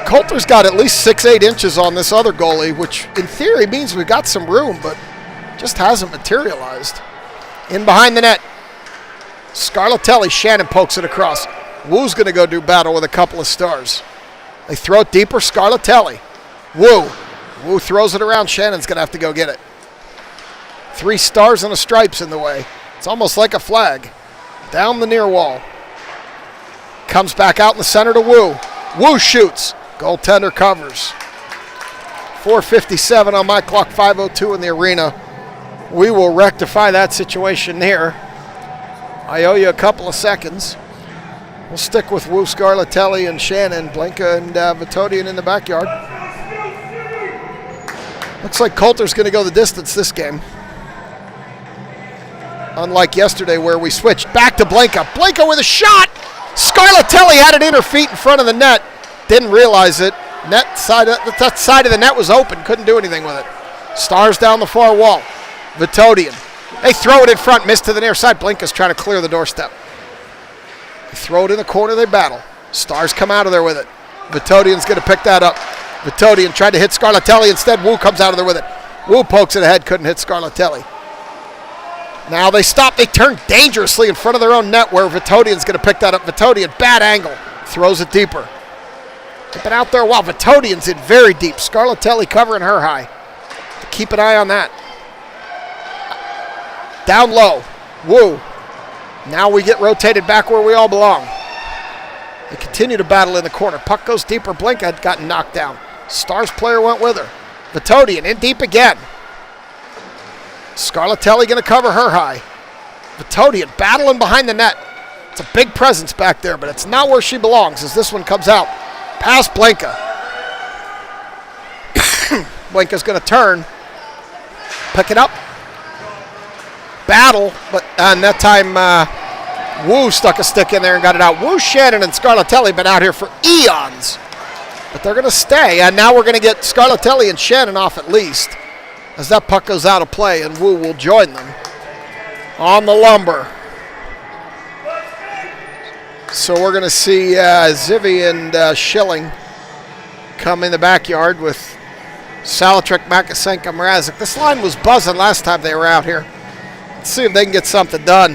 Coulter's got at least 6-8 inches on this other goalie, which in theory means we've got some room, but just hasn't materialized. In behind the net. Scarlatelli, Shannon pokes it across. Woo's going to go do battle with a couple of Stars. They throw it deeper, Scarlatelli. Woo throws it around, Shannon's going to have to go get it. 3 stars and a stripes in the way. It's almost like a flag. Down the near wall. Comes back out in the center to Woo. Woo shoots. Goaltender covers. 4:57 on my clock, 5:02 in the arena. We will rectify that situation here. I owe you a couple of seconds. We'll stick with Woo, Scarlatelli, and Shannon, Blanca, and Vitodian in the backyard. Looks like Coulter's going to go the distance this game. Unlike yesterday where we switched back to Blanca. Blanca with a shot! Scarlatelli had it in her feet in front of the net. Didn't realize it. That side of the net was open. Couldn't do anything with it. Stars down the far wall. Vitodian. They throw it in front. Missed to the near side. Blanca's trying to clear the doorstep. They throw it in the corner. They battle. Stars come out of there with it. Vitodian's going to pick that up. Vitodian tried to hit Scarlatelli. Instead, Woo comes out of there with it. Woo pokes it ahead. Couldn't hit Scarlatelli. Now they stop. They turn dangerously in front of their own net where Vitodian's going to pick that up. Vitodian, bad angle. Throws it deeper. They've been out there a while. Vitodian's in very deep. Scarlatelli covering her high. Keep an eye on that. Down low. Woo. Now we get rotated back where we all belong. They continue to battle in the corner. Puck goes deeper. Blanca had gotten knocked down. Stars player went with her. Vitodian in deep again. Scarlatelli going to cover her high. Vitodian battling behind the net. It's a big presence back there, but it's not where she belongs as this one comes out. Past Blanca. Blanca's going to turn. Pick it up. Battle, but and that time Woo stuck a stick in there and got it out. Woo, Shannon, and Scarlatelli been out here for eons, but they're going to stay. And now we're going to get Scarlatelli and Shannon off at least as that puck goes out of play, and Woo will join them on the lumber. So we're going to see Zivy and Schilling come in the backyard with Salatrick, Makasenka, Mrazek. This line was buzzing last time they were out here. Let's see if they can get something done.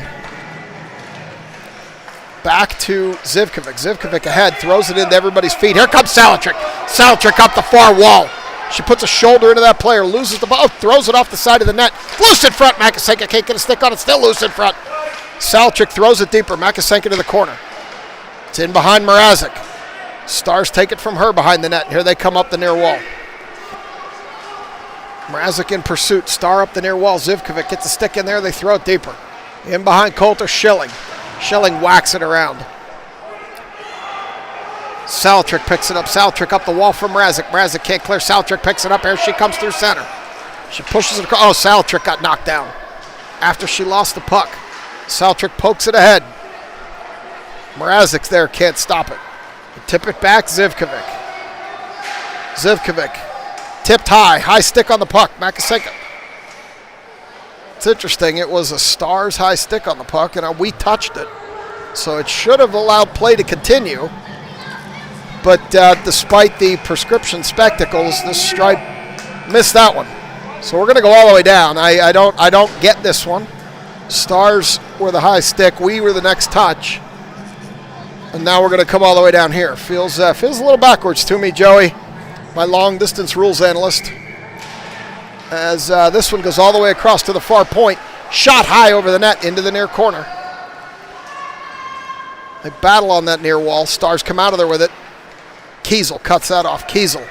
Back to Zivkovic. Zivkovic ahead, throws it into everybody's feet. Here comes Salatrick. Salatrick up the far wall. She puts a shoulder into that player, loses the ball, throws it off the side of the net. Loose in front. Makasenka can't get a stick on it, still loose in front. Salatrick throws it deeper. Makasenka to the corner. It's in behind Mrazek. Stars take it from her behind the net. Here they come up the near wall. Mrazek in pursuit. Star up the near wall. Zivkovic gets a stick in there. They throw it deeper. In behind Coulter, Schilling. Schilling whacks it around. Salatrick picks it up. Salatrick up the wall from Mrazek. Mrazek can't clear. Salatrick picks it up. Here she comes through center. She pushes it across. Oh, Salatrick got knocked down after she lost the puck. Salatrick pokes it ahead. Mrazek's there, can't stop it. Tip it back, Zivkovic. Zivkovic tipped high stick on the puck, Makaseka. It's interesting, it was a Stars high stick on the puck, and we touched it. So it should have allowed play to continue. But despite the prescription spectacles, this stripe missed that one. So we're going to go all the way down. I don't get this one. Stars were the high stick. We were the next touch. And now we're going to come all the way down here. Feels a little backwards to me, Joey, my long-distance rules analyst. As this one goes all the way across to the far point. Shot high over the net into the near corner. They battle on that near wall. Stars come out of there with it. Kiesel cuts that off. Kiesel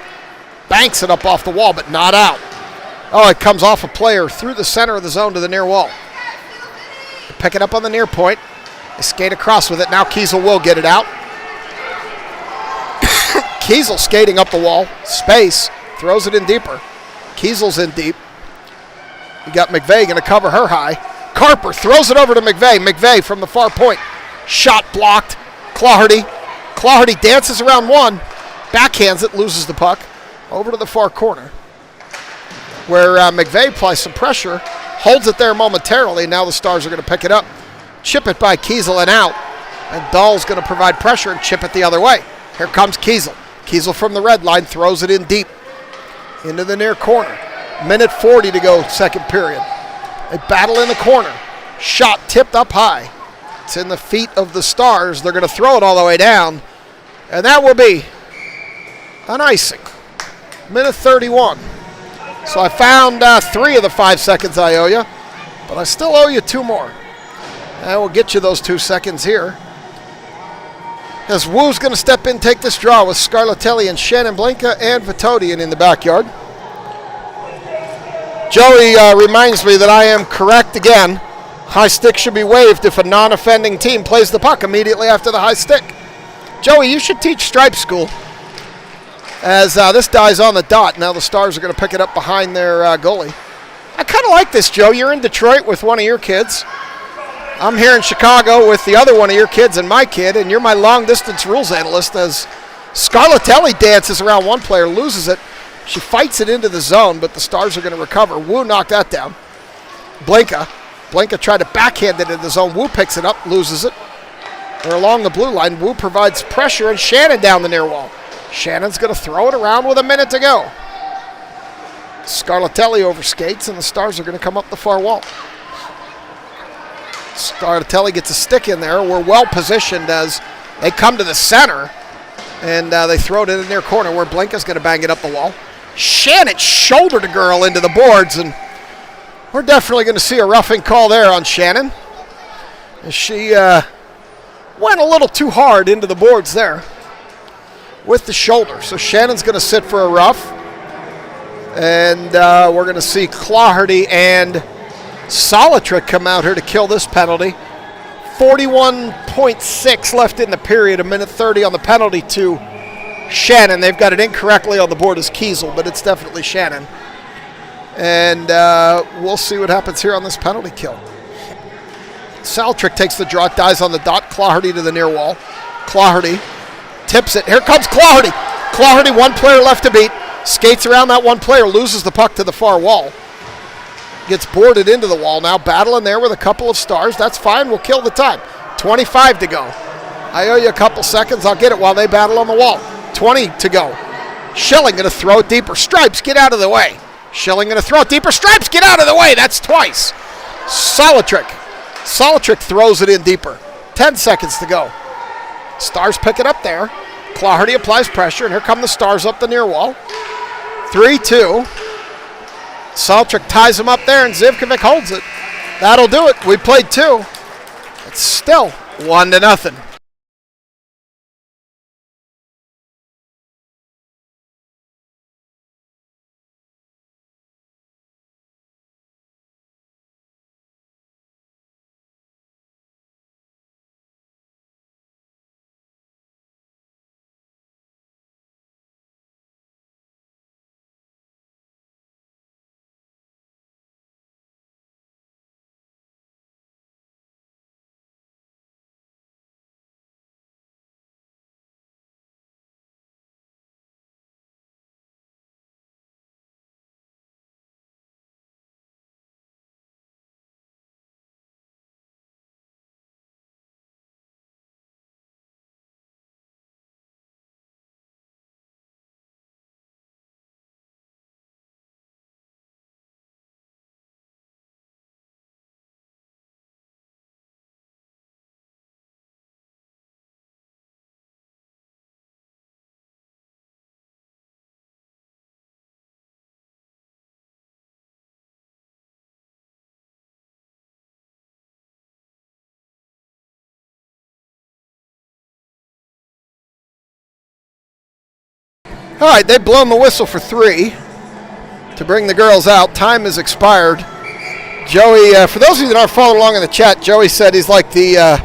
banks it up off the wall, but not out. Oh, it comes off a player through the center of the zone to the near wall. They pick it up on the near point. They skate across with it. Now Kiesel will get it out. Kiesel skating up the wall. Space. Throws it in deeper. Kiesel's in deep. You got McVeigh going to cover her high. Carper throws it over to McVeigh. McVeigh from the far point. Shot blocked. Claherty. Claherty dances around one. Backhands it. Loses the puck. Over to the far corner, where McVeigh applies some pressure. Holds it there momentarily. Now the Stars are going to pick it up. Chip it by Kiesel and out. And Dahl's going to provide pressure and chip it the other way. Here comes Kiesel. Kiesel from the red line throws it in deep. Into the near corner. Minute 40 to go, second period. They battle in the corner. Shot tipped up high. It's in the feet of the Stars. They're going to throw it all the way down. And that will be an icing. Minute 31. So I found 3 of the 5 seconds I owe you. But I still owe you 2 more. And we'll get you those 2 seconds here. As Wu's going to step in, take this draw with Scarlatelli and Shannon Blinka and Vitodian in the backyard. Joey reminds me that I am correct again. High stick should be waived if a non-offending team plays the puck immediately after the high stick. Joey, you should teach stripe school. As this dies on the dot, now the Stars are going to pick it up behind their goalie. I kind of like this, Joe. You're in Detroit with one of your kids. I'm here in Chicago with the other one of your kids and my kid, and you're my long-distance rules analyst as Scarlatelli dances around one player, loses it. She fights it into the zone, but the Stars are going to recover. Wu knocked that down. Blinka tried to backhand it into the zone. Wu picks it up, loses it. They're along the blue line. Wu provides pressure, and Shannon down the near wall. Shannon's going to throw it around with a minute to go. Scarlatelli overskates, and the Stars are going to come up the far wall. Scarlatelli gets a stick in there. We're well positioned as they come to the center, and they throw it in the near corner where Blinka's going to bang it up the wall. Shannon shouldered a girl into the boards, and we're definitely going to see a roughing call there on Shannon. She went a little too hard into the boards there with the shoulder. So Shannon's going to sit for a rough. And we're going to see Claherty and Solitrick come out here to kill this penalty. 41.6 left in the period, a minute 30 on the penalty to Shannon. They've got it incorrectly on the board as Kiesel, but it's definitely Shannon. And we'll see what happens here on this penalty kill. Solitrick takes the draw, dies on the dot. Claherty to the near wall. Claherty tips it. Here comes Claherty. Claherty, one player left to beat. Skates around that one player, loses the puck to the far wall. Gets boarded into the wall now, battling there with a couple of Stars. That's fine, we'll kill the time. 25 to go. I owe you a couple seconds, I'll get it while they battle on the wall. 20 to go. Schilling going to throw it deeper. Stripes, get out of the way. Schilling going to throw it deeper. Stripes, get out of the way. That's twice. Solitrick throws it in deeper. 10 seconds to go. Stars pick it up there. Claherty applies pressure, and here come the Stars up the near wall. 3-2. Solitrick ties him up there, and Zivkovic holds it. That'll do it. We played 2. It's still 1-0. All right, they've blown the whistle for 3 to bring the girls out. Time has expired. Joey, for those of you that aren't following along in the chat, Joey said he's like the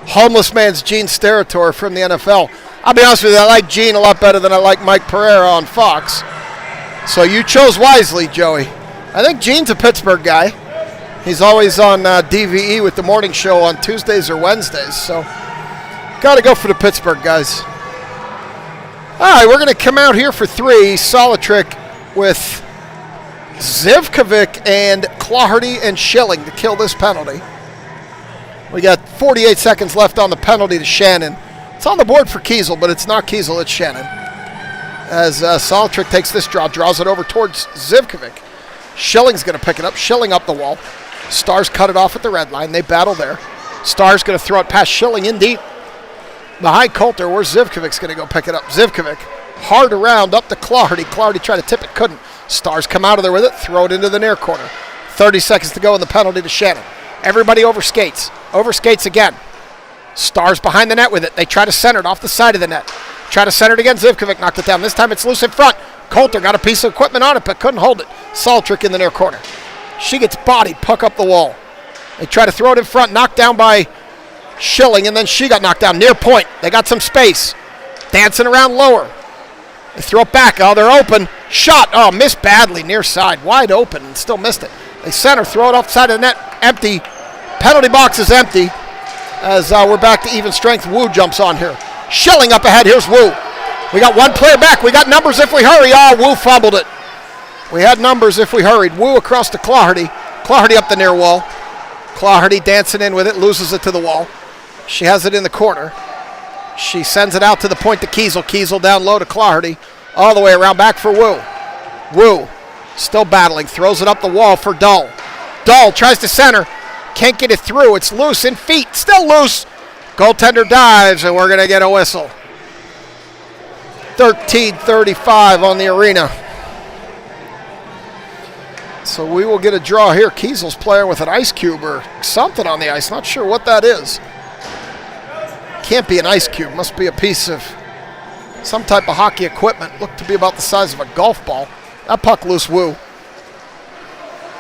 homeless man's Gene Steratore from the NFL. I'll be honest with you, I like Gene a lot better than I like Mike Pereira on Fox. So you chose wisely, Joey. I think Gene's a Pittsburgh guy. He's always on DVE with the morning show on Tuesdays or Wednesdays. So got to go for the Pittsburgh guys. All right, we're going to come out here for 3. Solid trick with Zivkovic and Claherty and Schilling to kill this penalty. We got 48 seconds left on the penalty to Shannon. It's on the board for Kiesel, but it's not Kiesel, it's Shannon. As Solid trick takes this draw, draws it over towards Zivkovic. Schilling's going to pick it up, Schilling up the wall. Stars cut it off at the red line. They battle there. Stars going to throw it past Schilling in deep. Behind Coulter, where's Zivkovic's going to go pick it up? Zivkovic, hard around, up to Claherty. Claherty tried to tip it, couldn't. Stars come out of there with it, throw it into the near corner. 30 seconds to go in the penalty to Shannon. Everybody overskates. Overskates again. Stars behind the net with it. They try to center it off the side of the net. Try to center it again. Zivkovic knocked it down. This time it's loose in front. Coulter got a piece of equipment on it, but couldn't hold it. Saltrick in the near corner. She gets bodied, puck up the wall. They try to throw it in front, knocked down by Schilling, and then she got knocked down near point. They got some space. Dancing around lower. They throw it back. Oh, they're open. Shot. Oh, missed badly near side. Wide open and still missed it. They center, throw it off the side of the net. Empty. Penalty box is empty. As we're back to even strength. Wu jumps on here. Schilling up ahead. Here's Wu. We got one player back. We got numbers if we hurry. Oh, Wu fumbled it. We had numbers if we hurried. Wu across to Claherty. Claherty up the near wall. Claherty dancing in with it. Loses it to the wall. She has it in the corner. She sends it out to the point to Kiesel. Kiesel down low to Claherty. All the way around back for Wu. Wu still battling. Throws it up the wall for Dull. Dull tries to center. Can't get it through. It's loose in feet. Still loose. Goaltender dives, and we're going to get a whistle. 13:35 on the arena. So we will get a draw here. Kiesel's playing with an ice cube or something on the ice. Not sure what that is. Can't be an ice cube. Must be a piece of some type of hockey equipment. Looked to be about the size of a golf ball. That puck loose. Wu.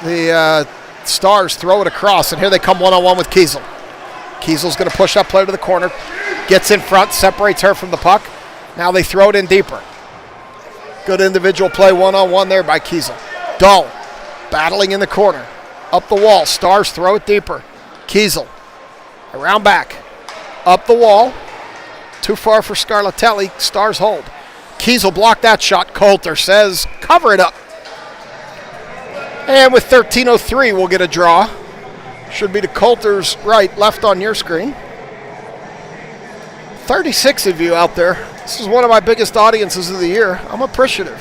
The Stars throw it across, and here they come one-on-one with Kiesel. Kiesel's going to push that player to the corner. Gets in front, separates her from the puck. Now they throw it in deeper. Good individual play one-on-one there by Kiesel. Dull, battling in the corner. Up the wall, Stars throw it deeper. Kiesel, around back. Up the wall, too far for Scarlatelli. Stars hold. Kiesel blocked that shot. Coulter says, cover it up. And with 13:03, we'll get a draw. Should be to Coulter's right, left on your screen. 36 of you out there. This is one of my biggest audiences of the year. I'm appreciative.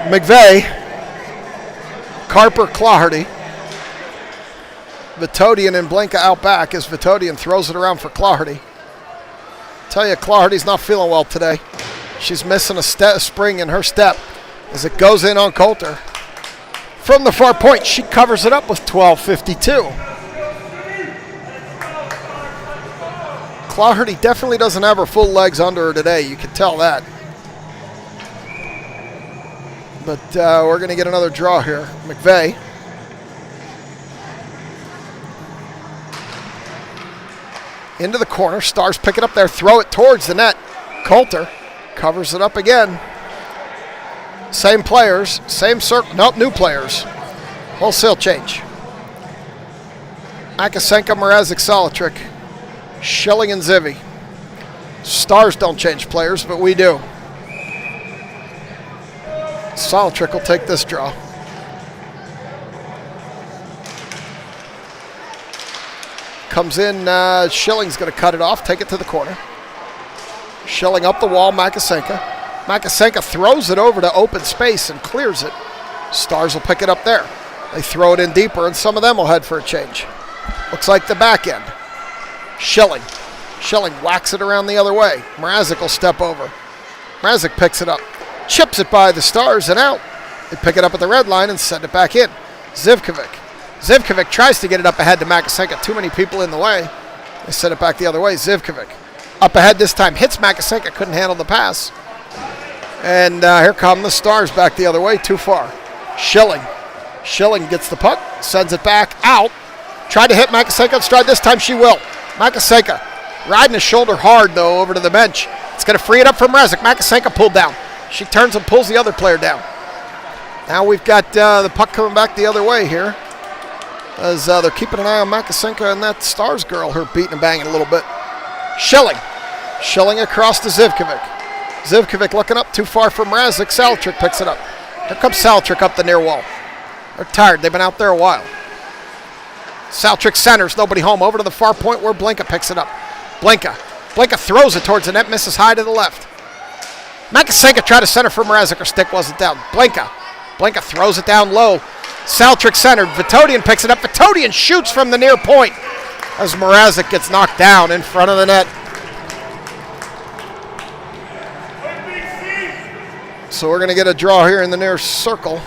McVeigh, Carper, Claherty. Vitodian and Blanca out back as Vitodian throws it around for Claherty. Tell you, Claherty's not feeling well today. She's missing a spring in her step as it goes in on Coulter. From the far point, she covers it up with 12:52. Claherty definitely doesn't have her full legs under her today. You can tell that. But we're going to get another draw here. McVeigh. Into the corner. Stars pick it up there. Throw it towards the net. Coulter covers it up again. Same players. Same circle. Nope, new players. Wholesale change. Akasenka, Mrazek, Solitrick. Schilling and Zivy. Stars don't change players, but we do. Solitrick will take this draw. Comes in, Schilling's going to cut it off, take it to the corner. Schilling up the wall, Makasenka. Makasenka throws it over to open space and clears it. Stars will pick it up there. They throw it in deeper, and some of them will head for a change. Looks like the back end. Schilling. Schilling whacks it around the other way. Mrazek will step over. Mrazek picks it up. Chips it by the Stars and out. They pick it up at the red line and send it back in. Zivkovic. Zivkovic tries to get it up ahead to Makasenka. Too many people in the way. They send it back the other way. Zivkovic Up ahead this time, hits Makasenka, couldn't handle the pass. And here come the Stars back the other way, too far. Schilling gets the puck, sends it back out. Tried to hit Makasenka in stride, this time she will. Makasenka riding his shoulder hard, though, over to the bench. It's going to free it up for Mrazek. Makasenka pulled down. She turns and pulls the other player down. Now we've got the puck coming back the other way here, as they're keeping an eye on Makasenka and that Stars girl, her beating and banging a little bit. Schilling across to Zivkovic. Zivkovic looking up, too far for Mrazek. Saltrick picks it up. Here comes Saltrick up the near wall. They're tired. They've been out there a while. Saltrick centers, nobody home. Over to the far point where Blinka picks it up. Blinka throws it towards the net, misses high to the left. Makasenka tried to center for Mrazek, her stick wasn't down. Blinka throws it down low. Saltrick centered, Vitodian picks it up. Vitodian shoots from the near point as Mrazek gets knocked down in front of the net. So we're going to get a draw here in the near circle.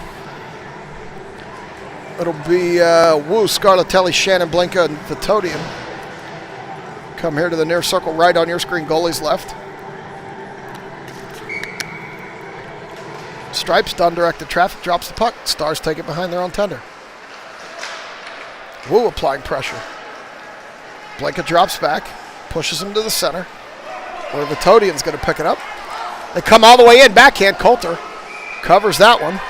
It'll be Wu, Scarlatelli, Shannon, Blinka, and Vitodian. Come here to the near circle, right on your screen. Goalie's left. Stripes done directed traffic, drops the puck. Stars take it behind their own tender. Wu applying pressure. Blinka drops back, pushes him to the center, where Vitodian's going to pick it up. They come all the way in, backhand. Coulter covers that one.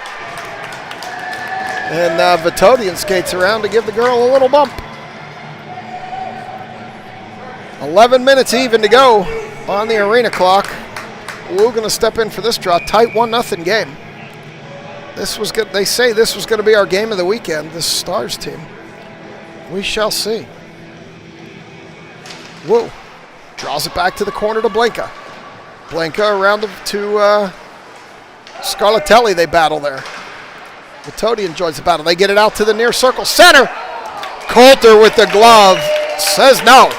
And Vitodian skates around to give the girl a little bump. 11 minutes even to go on the arena clock. Wu going to step in for this draw. Tight 1-0 game. This was good. They say this was going to be our game of the weekend, this Stars team. We shall see. Wu draws it back to the corner to Blinka. Blinka around to Scarlatelli. They battle there. Vitodian joins the battle. They get it out to the near circle. Center. Coulter with the glove says no.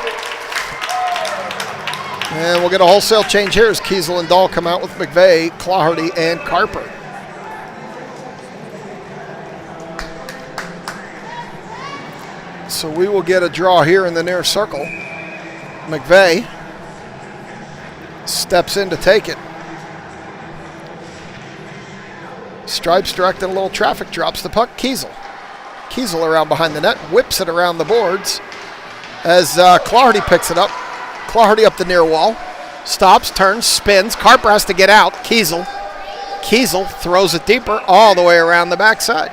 And we'll get a wholesale change here as Kiesel and Dahl come out with McVeigh, Claherty, and Carper. So we will get a draw here in the near circle. McVeigh steps in to take it. Stripes directing a little traffic, drops the puck. Kiesel around behind the net, whips it around the boards as Claherty picks it up. Claherty up the near wall, stops, turns, spins. Carper has to get out. Kiesel throws it deeper all the way around the backside.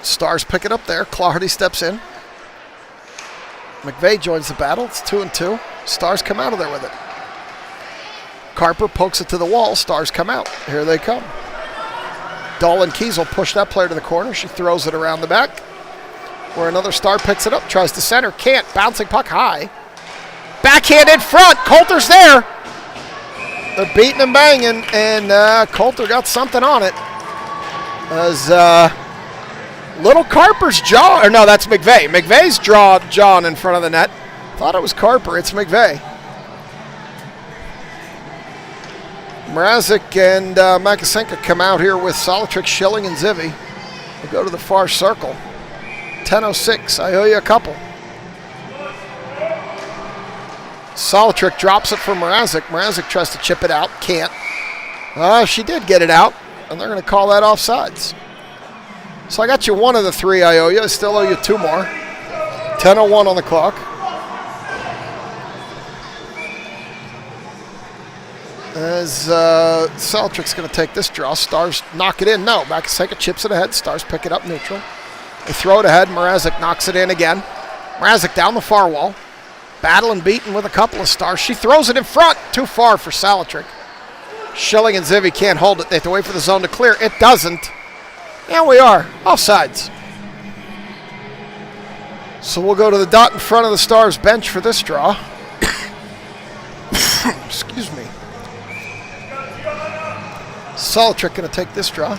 Stars pick it up there. Claherty steps in. McVeigh joins the battle. It's 2-2. Stars come out of there with it. Carper pokes it to the wall. Stars come out. Here they come. Dahl and Kiesel push that player to the corner. She throws it around the back, where another Star picks it up, tries to center, can't. Bouncing puck high. Backhand in front. Coulter's there. They're beating and banging, and Coulter got something on it. As little Carper's jaw, or no, that's McVeigh. McVeigh's jawing in front of the net. Thought it was Carper. It's McVeigh. Mrazek and Makasenka come out here with Salatrick, Schilling, and Zivy. We'll go to the far circle. 10:06. I owe you a couple. Salatrick drops it for Mrazek. Mrazek tries to chip it out. Can't. She did get it out, and they're going to call that offsides. So I got you one of the three I owe you. I still owe you two more. 10:01 on the clock. As Salatrick's going to take this draw. Stars knock it in. No, Makasenka chips it ahead. Stars pick it up neutral. They throw it ahead. Mrazek knocks it in again. Mrazek down the far wall. Battling, beaten with a couple of Stars. She throws it in front. Too far for Salatrick. Schilling and Zivy can't hold it. They have to wait for the zone to clear. It doesn't. Yeah, we are. Offsides. So we'll go to the dot in front of the Stars bench for this draw. Excuse me. Salatrick going to take this draw.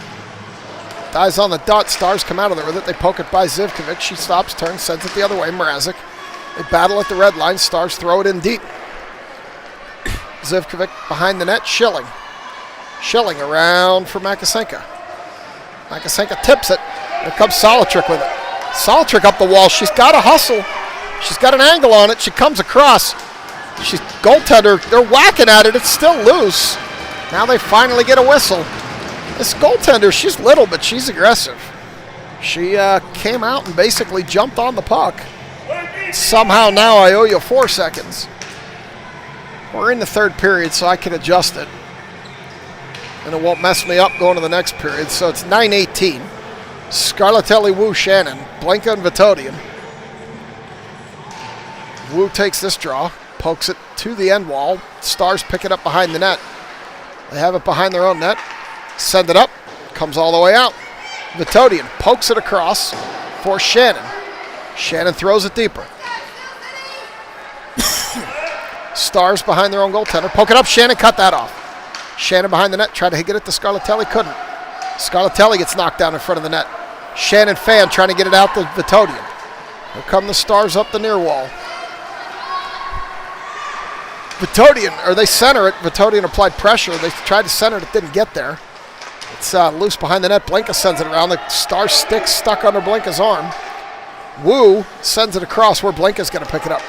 Dies on the dot. Stars come out of there with it. They poke it by Zivkovic. She stops, turns, sends it the other way. Mrazek. They battle at the red line. Stars throw it in deep. Zivkovic behind the net. Schilling around for Makasenka. Makasenka tips it. Here comes Salatrick with it. Salatrick up the wall. She's got a hustle. She's got an angle on it. She comes across. Goaltender, they're whacking at it. It's still loose. Now they finally get a whistle. This goaltender, she's little, but she's aggressive. She came out and basically jumped on the puck. Somehow now I owe you 4 seconds. We're in the third period, so I can adjust it. And it won't mess me up going to the next period. So it's 9:18. Scarlatelli, Wu, Shannon, Blanca, and Vitodian. Wu takes this draw, pokes it to the end wall. Stars pick it up behind the net. They have it behind their own net. Send it up. Comes all the way out. Vitodian pokes it across for Shannon. Shannon throws it deeper. Stars behind their own goaltender. Poke it up. Shannon cut that off. Shannon behind the net. Tried to get it to Scarlatelli. Couldn't. Scarlatelli gets knocked down in front of the net. Shannon Fan trying to get it out to Vitodian. Here come the Stars up the near wall. Vitodian, or they center it. Vitodian applied pressure. They tried to center it. It didn't get there. It's loose behind the net. Blanca sends it around. The Star stick stuck under Blanca's arm. Wu sends it across where Blanca's going to pick it up.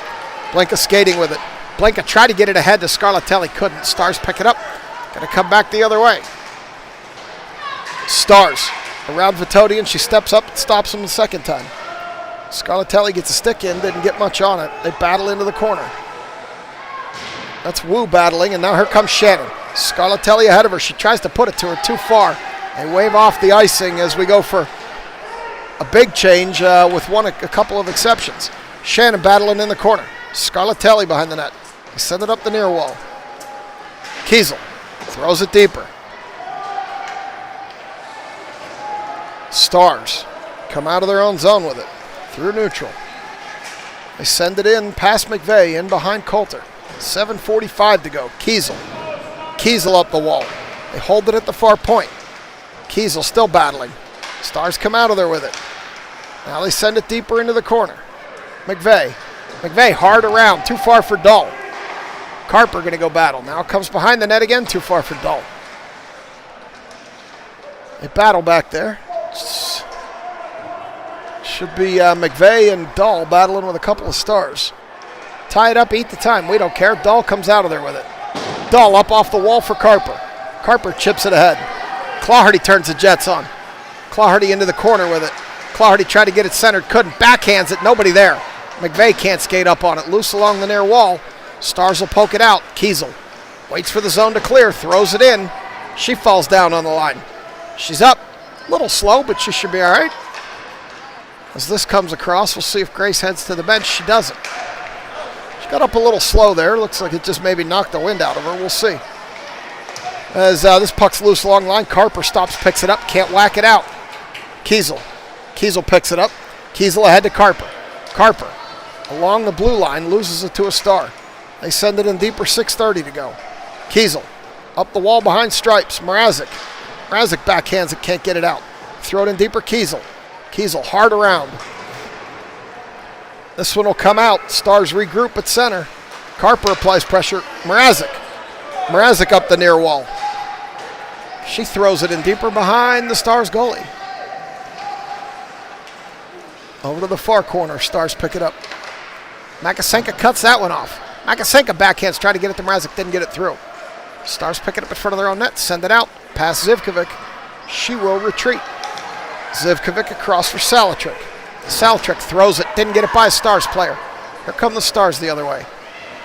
Blanca skating with it. Blanca tried to get it ahead to Scarlatelli. Couldn't. Stars pick it up. Going to come back the other way. Stars around Vitodian. She steps up and stops him the second time. Scarlatelli gets a stick in. Didn't get much on it. They battle into the corner. That's Wu battling, and now here comes Shannon. Scarlatelli ahead of her. She tries to put it to her too far. They wave off the icing as we go for a big change with a couple of exceptions. Shannon battling in the corner. Scarlatelli behind the net. They send it up the near wall. Kiesel throws it deeper. Stars come out of their own zone with it through neutral. They send it in past McVeigh, in behind Coulter. 7:45 to go. Kiesel up the wall. They hold it at the far point. Kiesel still battling. Stars come out of there with it. Now they send it deeper into the corner. McVeigh hard around. Too far for Dahl. Carper going to go battle. Now comes behind the net again. Too far for Dahl. They battle back there. Should be McVeigh and Dahl battling with a couple of Stars. Tie it up, eat the time. We don't care. Dahl comes out of there with it. Dahl up off the wall for Carper. Carper chips it ahead. Clawhardy turns the Jets on. Clawhardy into the corner with it. Clawhardy tried to get it centered. Couldn't. Backhands it. Nobody there. McVeigh can't skate up on it. Loose along the near wall. Stars will poke it out. Kiesel waits for the zone to clear. Throws it in. She falls down on the line. She's up. A little slow, but she should be all right. As this comes across, we'll see if Grace heads to the bench. She doesn't. She got up a little slow there. Looks like it just maybe knocked the wind out of her. We'll see. As this puck's loose along the line, Carper stops, picks it up, can't whack it out. Kiesel picks it up. Kiesel ahead to Carper. Carper, along the blue line, loses it to a Star. They send it in deeper, 6:30 to go. Kiesel, up the wall behind Stripes. Mrazek backhands it, can't get it out. Throw it in deeper, Kiesel hard around. This one will come out. Stars regroup at center. Carper applies pressure. Mrazek up the near wall. She throws it in deeper behind the Stars goalie. Over to the far corner. Stars pick it up. Makasenka cuts that one off. Makasenka backhands, try to get it to Mrazek, didn't get it through. Stars pick it up in front of their own net, send it out. Past Zivkovic. She will retreat. Zivkovic across for Salatrick. Salatrick throws it, didn't get it by a Stars player. Here come the Stars the other way.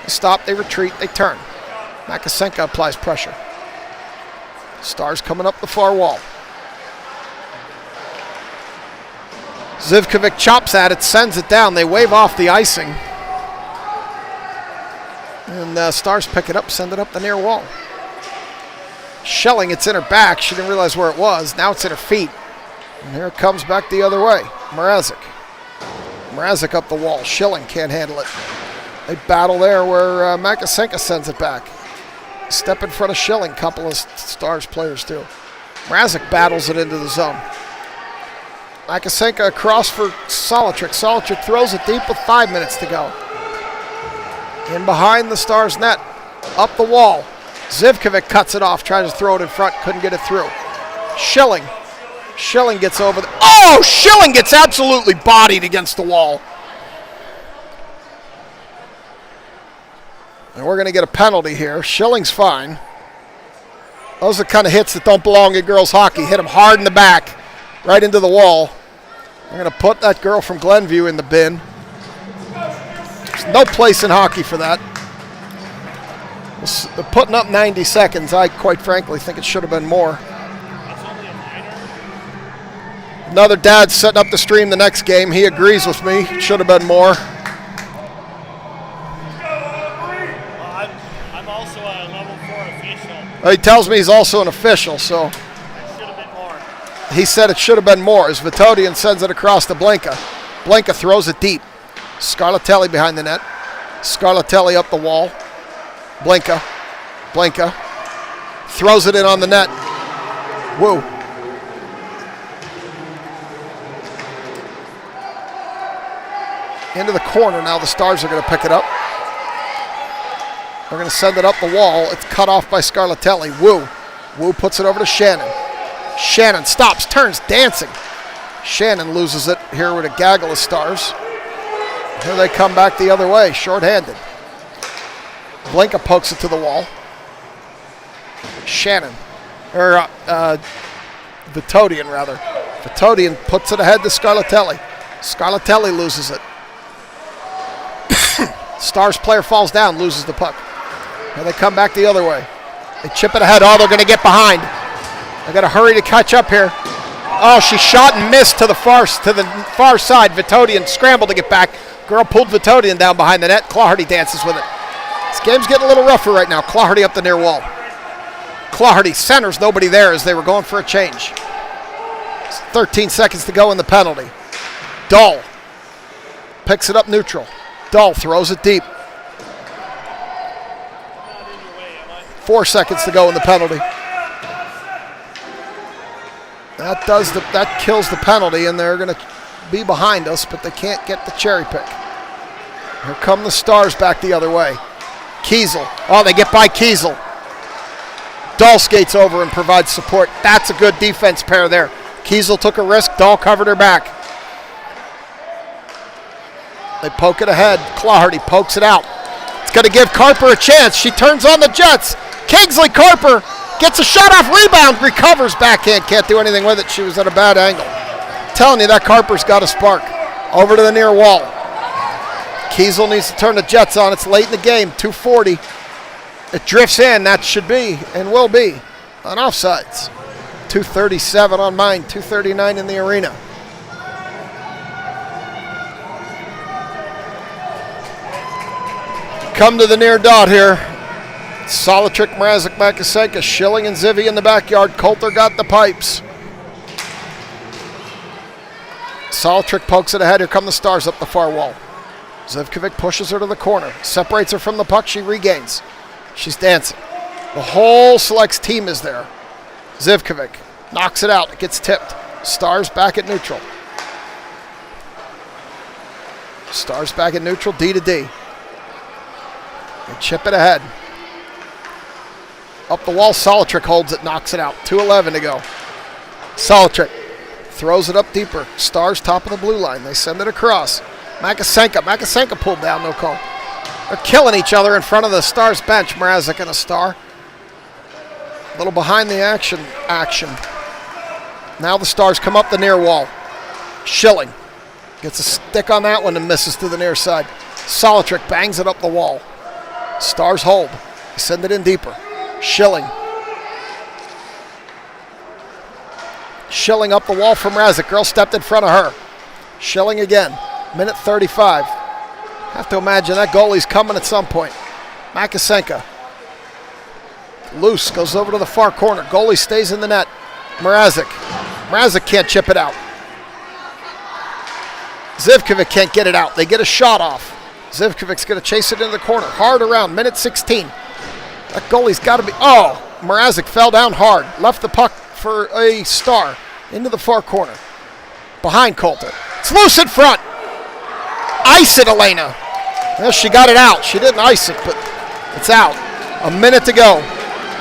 They stop, they retreat, they turn. Makasenka applies pressure. Stars coming up the far wall. Zivkovic chops at it, sends it down. They wave off the icing. And Stars pick it up, send it up the near wall. Schelling, it's in her back. She didn't realize where it was. Now it's in her feet. And here it comes back the other way. Mrazek up the wall. Schilling can't handle it. They battle there where Makasenka sends it back. Step in front of Schilling. Couple of Stars players too. Mrazek battles it into the zone. Makasenka across for Salatrick. Salatrick throws it deep with 5 minutes to go. In behind the Stars net. Up the wall. Zivkovic cuts it off. Tries to throw it in front. Couldn't get it through. Schilling gets over. Schilling gets absolutely bodied against the wall. And we're going to get a penalty here. Schilling's fine. Those are the kind of hits that don't belong in girls hockey. Hit them hard in the back, right into the wall. We're going to put that girl from Glenview in the bin. There's no place in hockey for that. They're putting up 90 seconds. I quite frankly think it should have been more. Another dad setting up the stream the next game. He agrees with me. It should have been more. I'm also a level 4 official. He tells me he's also an official, so. It should have been more. He said it should have been more as Vitodian sends it across to Blinka. Blinka throws it deep. Scarlatelli behind the net. Scarlatelli up the wall. Blinka. Blinka. Throws it in on the net. Woo. Into the corner now. The Stars are going to pick it up. They're going to send it up the wall. It's cut off by Scarlatelli. Woo. Woo puts it over to Shannon. Shannon stops, turns, dancing. Shannon loses it here with a gaggle of Stars. Here they come back the other way, shorthanded. Blinka pokes it to the wall. Shannon, or Vitodian rather. Vitodian puts it ahead to Scarlatelli. Scarlatelli loses it. Stars player falls down, loses the puck. Here they come back the other way. They chip it ahead. Oh, they're going to get behind. They got to hurry to catch up here. Oh, she shot and missed to the far side. Vitodian scrambled to get back. Girl pulled Vitodian down behind the net. Clawhardy dances with it. This game's getting a little rougher right now. Clawhardy up the near wall. Clawhardy centers, nobody there as they were going for a change. 13 seconds to go in the penalty. Dahl picks it up neutral. Dahl throws it deep. 4 seconds to go in the penalty. That kills the penalty, and they're going to be behind us, but they can't get the cherry pick. Here come the Stars back the other way. Kiesel. Oh, they get by Kiesel. Dahl skates over and provides support. That's a good defense pair there. Kiesel took a risk. Dahl covered her back. They poke it ahead. Clawhardy pokes it out. It's going to give Carper a chance. She turns on the Jets. Kingsley Carper gets a shot off rebound. Recovers backhand. Can't do anything with it. She was at a bad angle. I'm telling you, that Carper's got a spark. Over to the near wall. Kiesel needs to turn the Jets on. It's late in the game. 2:40. It drifts in. That should be and will be on offsides. 2:37 on mine. 2:39 in the arena. Come to the near dot here. Solitrick, Mrazek, Makasenka, Schilling, and Zivy in the backyard. Coulter got the pipes. Solitrick pokes it ahead. Here come the Stars up the far wall. Zivkovic pushes her to the corner. Separates her from the puck. She regains. She's dancing. The whole Selects team is there. Zivkovic knocks it out. It gets tipped. Stars back at neutral. Stars back at neutral. D to D. They chip it ahead. Up the wall, Solitrick holds it, knocks it out. 2:11 to go. Solitrick throws it up deeper. Stars top of the blue line. They send it across. Makasenka pulled down, no call. They're killing each other in front of the Stars bench. Mrazek and a Star. A little behind the action. Now the Stars come up the near wall. Schilling gets a stick on that one and misses to the near side. Solitrick bangs it up the wall. Stars hold. They send it in deeper. Schilling. Schilling up the wall from Mrazek. Girl stepped in front of her. Schilling again. Minute 35. Have to imagine that goalie's coming at some point. Makasenka. Loose. Goes over to the far corner. Goalie stays in the net. Mrazek. Mrazek can't chip it out. Zivkovic can't get it out. They get a shot off. Zivkovic's going to chase it into the corner. Hard around. Minute 16. That goalie's got to be... Oh! Mrazek fell down hard. Left the puck for a Star. Into the far corner. Behind Coulter. It's loose in front. Ice it, Elena. Well, she got it out. She didn't ice it, but it's out. A minute to go.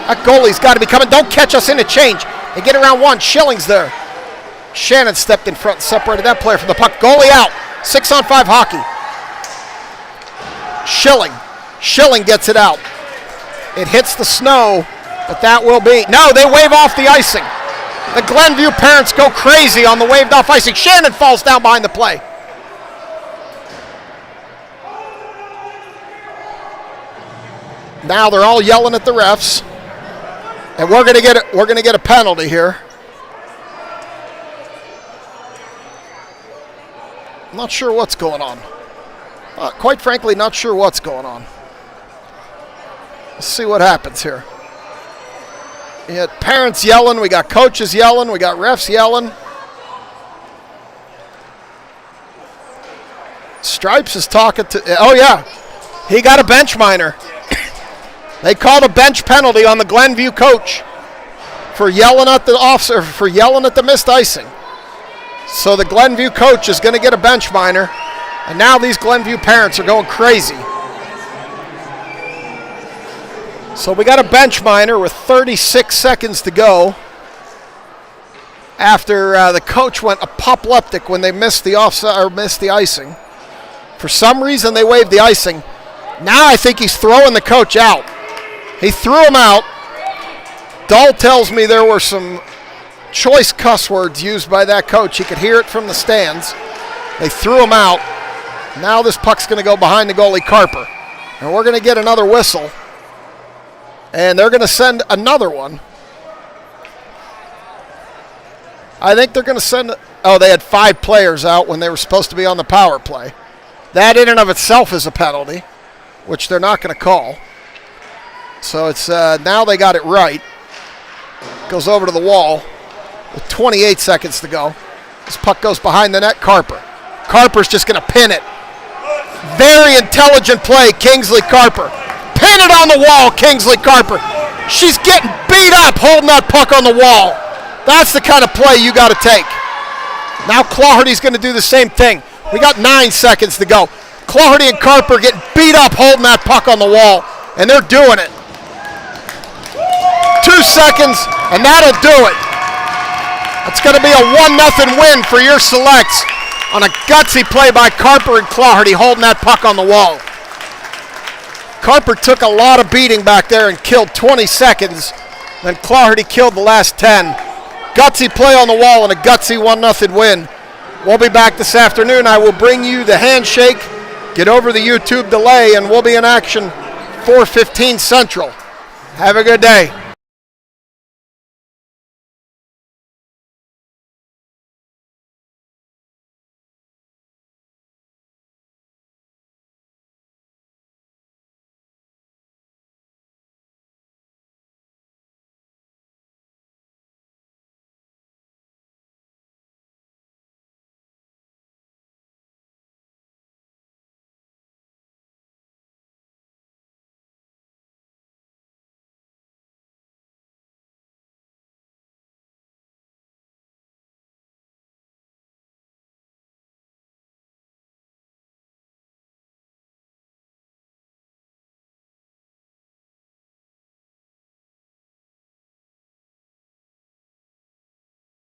That goalie's got to be coming. Don't catch us in a change. They get around one. Schilling's there. Shannon stepped in front and separated that player from the puck. Goalie out. 6-on-5 hockey. Schilling Schilling gets it out. It hits the snow, but that will be, no, they wave off the icing. The Glenview parents go crazy on the waved off icing. Shannon falls down behind the play. Now they're all yelling at the refs, and we're gonna get a penalty here. I'm not sure what's going on. Quite frankly, not sure what's going on. Let's see what happens here. We got parents yelling, we got coaches yelling, we got refs yelling. Stripes is talking to, oh yeah, he got a bench minor. They called a bench penalty on the Glenview coach for yelling at the officer, for yelling at the missed icing. So the Glenview coach is going to get a bench minor, and now these Glenview parents are going crazy. So we got a bench minor with 36 seconds to go after the coach went apoplectic when they missed the offside or missed the icing. For some reason they waved the icing. Now I think he's throwing the coach out. He threw him out. Dull tells me there were some choice cuss words used by that coach. He could hear it from the stands. They threw him out. Now this puck's going to go behind the goalie Carper. And we're going to get another whistle. And they're going to send another one. I think they're going to send, oh, they had 5 players out when they were supposed to be on the power play. That in and of itself is a penalty, which they're not going to call. So it's now they got it right. Goes over to the wall with 28 seconds to go. This puck goes behind the net, Carper. Carper's just going to pin it. Very intelligent play, Kingsley Carper. Pin it on the wall, Kingsley Carper. She's getting beat up holding that puck on the wall. That's the kind of play you got to take. Now Clawhardy's going to do the same thing. We got 9 seconds to go. Clawhardy and Carper getting beat up holding that puck on the wall, and they're doing it. 2 seconds, and that'll do it. It's going to be a 1-0 win for your Selects on a gutsy play by Carper and Clawhardy holding that puck on the wall. Carper took a lot of beating back there and killed 20 seconds. Then Clawhardy killed the last 10. Gutsy play on the wall and a gutsy 1-0 win. We'll be back this afternoon. I will bring you the handshake, get over the YouTube delay, and we'll be in action 4:15 Central. Have a good day.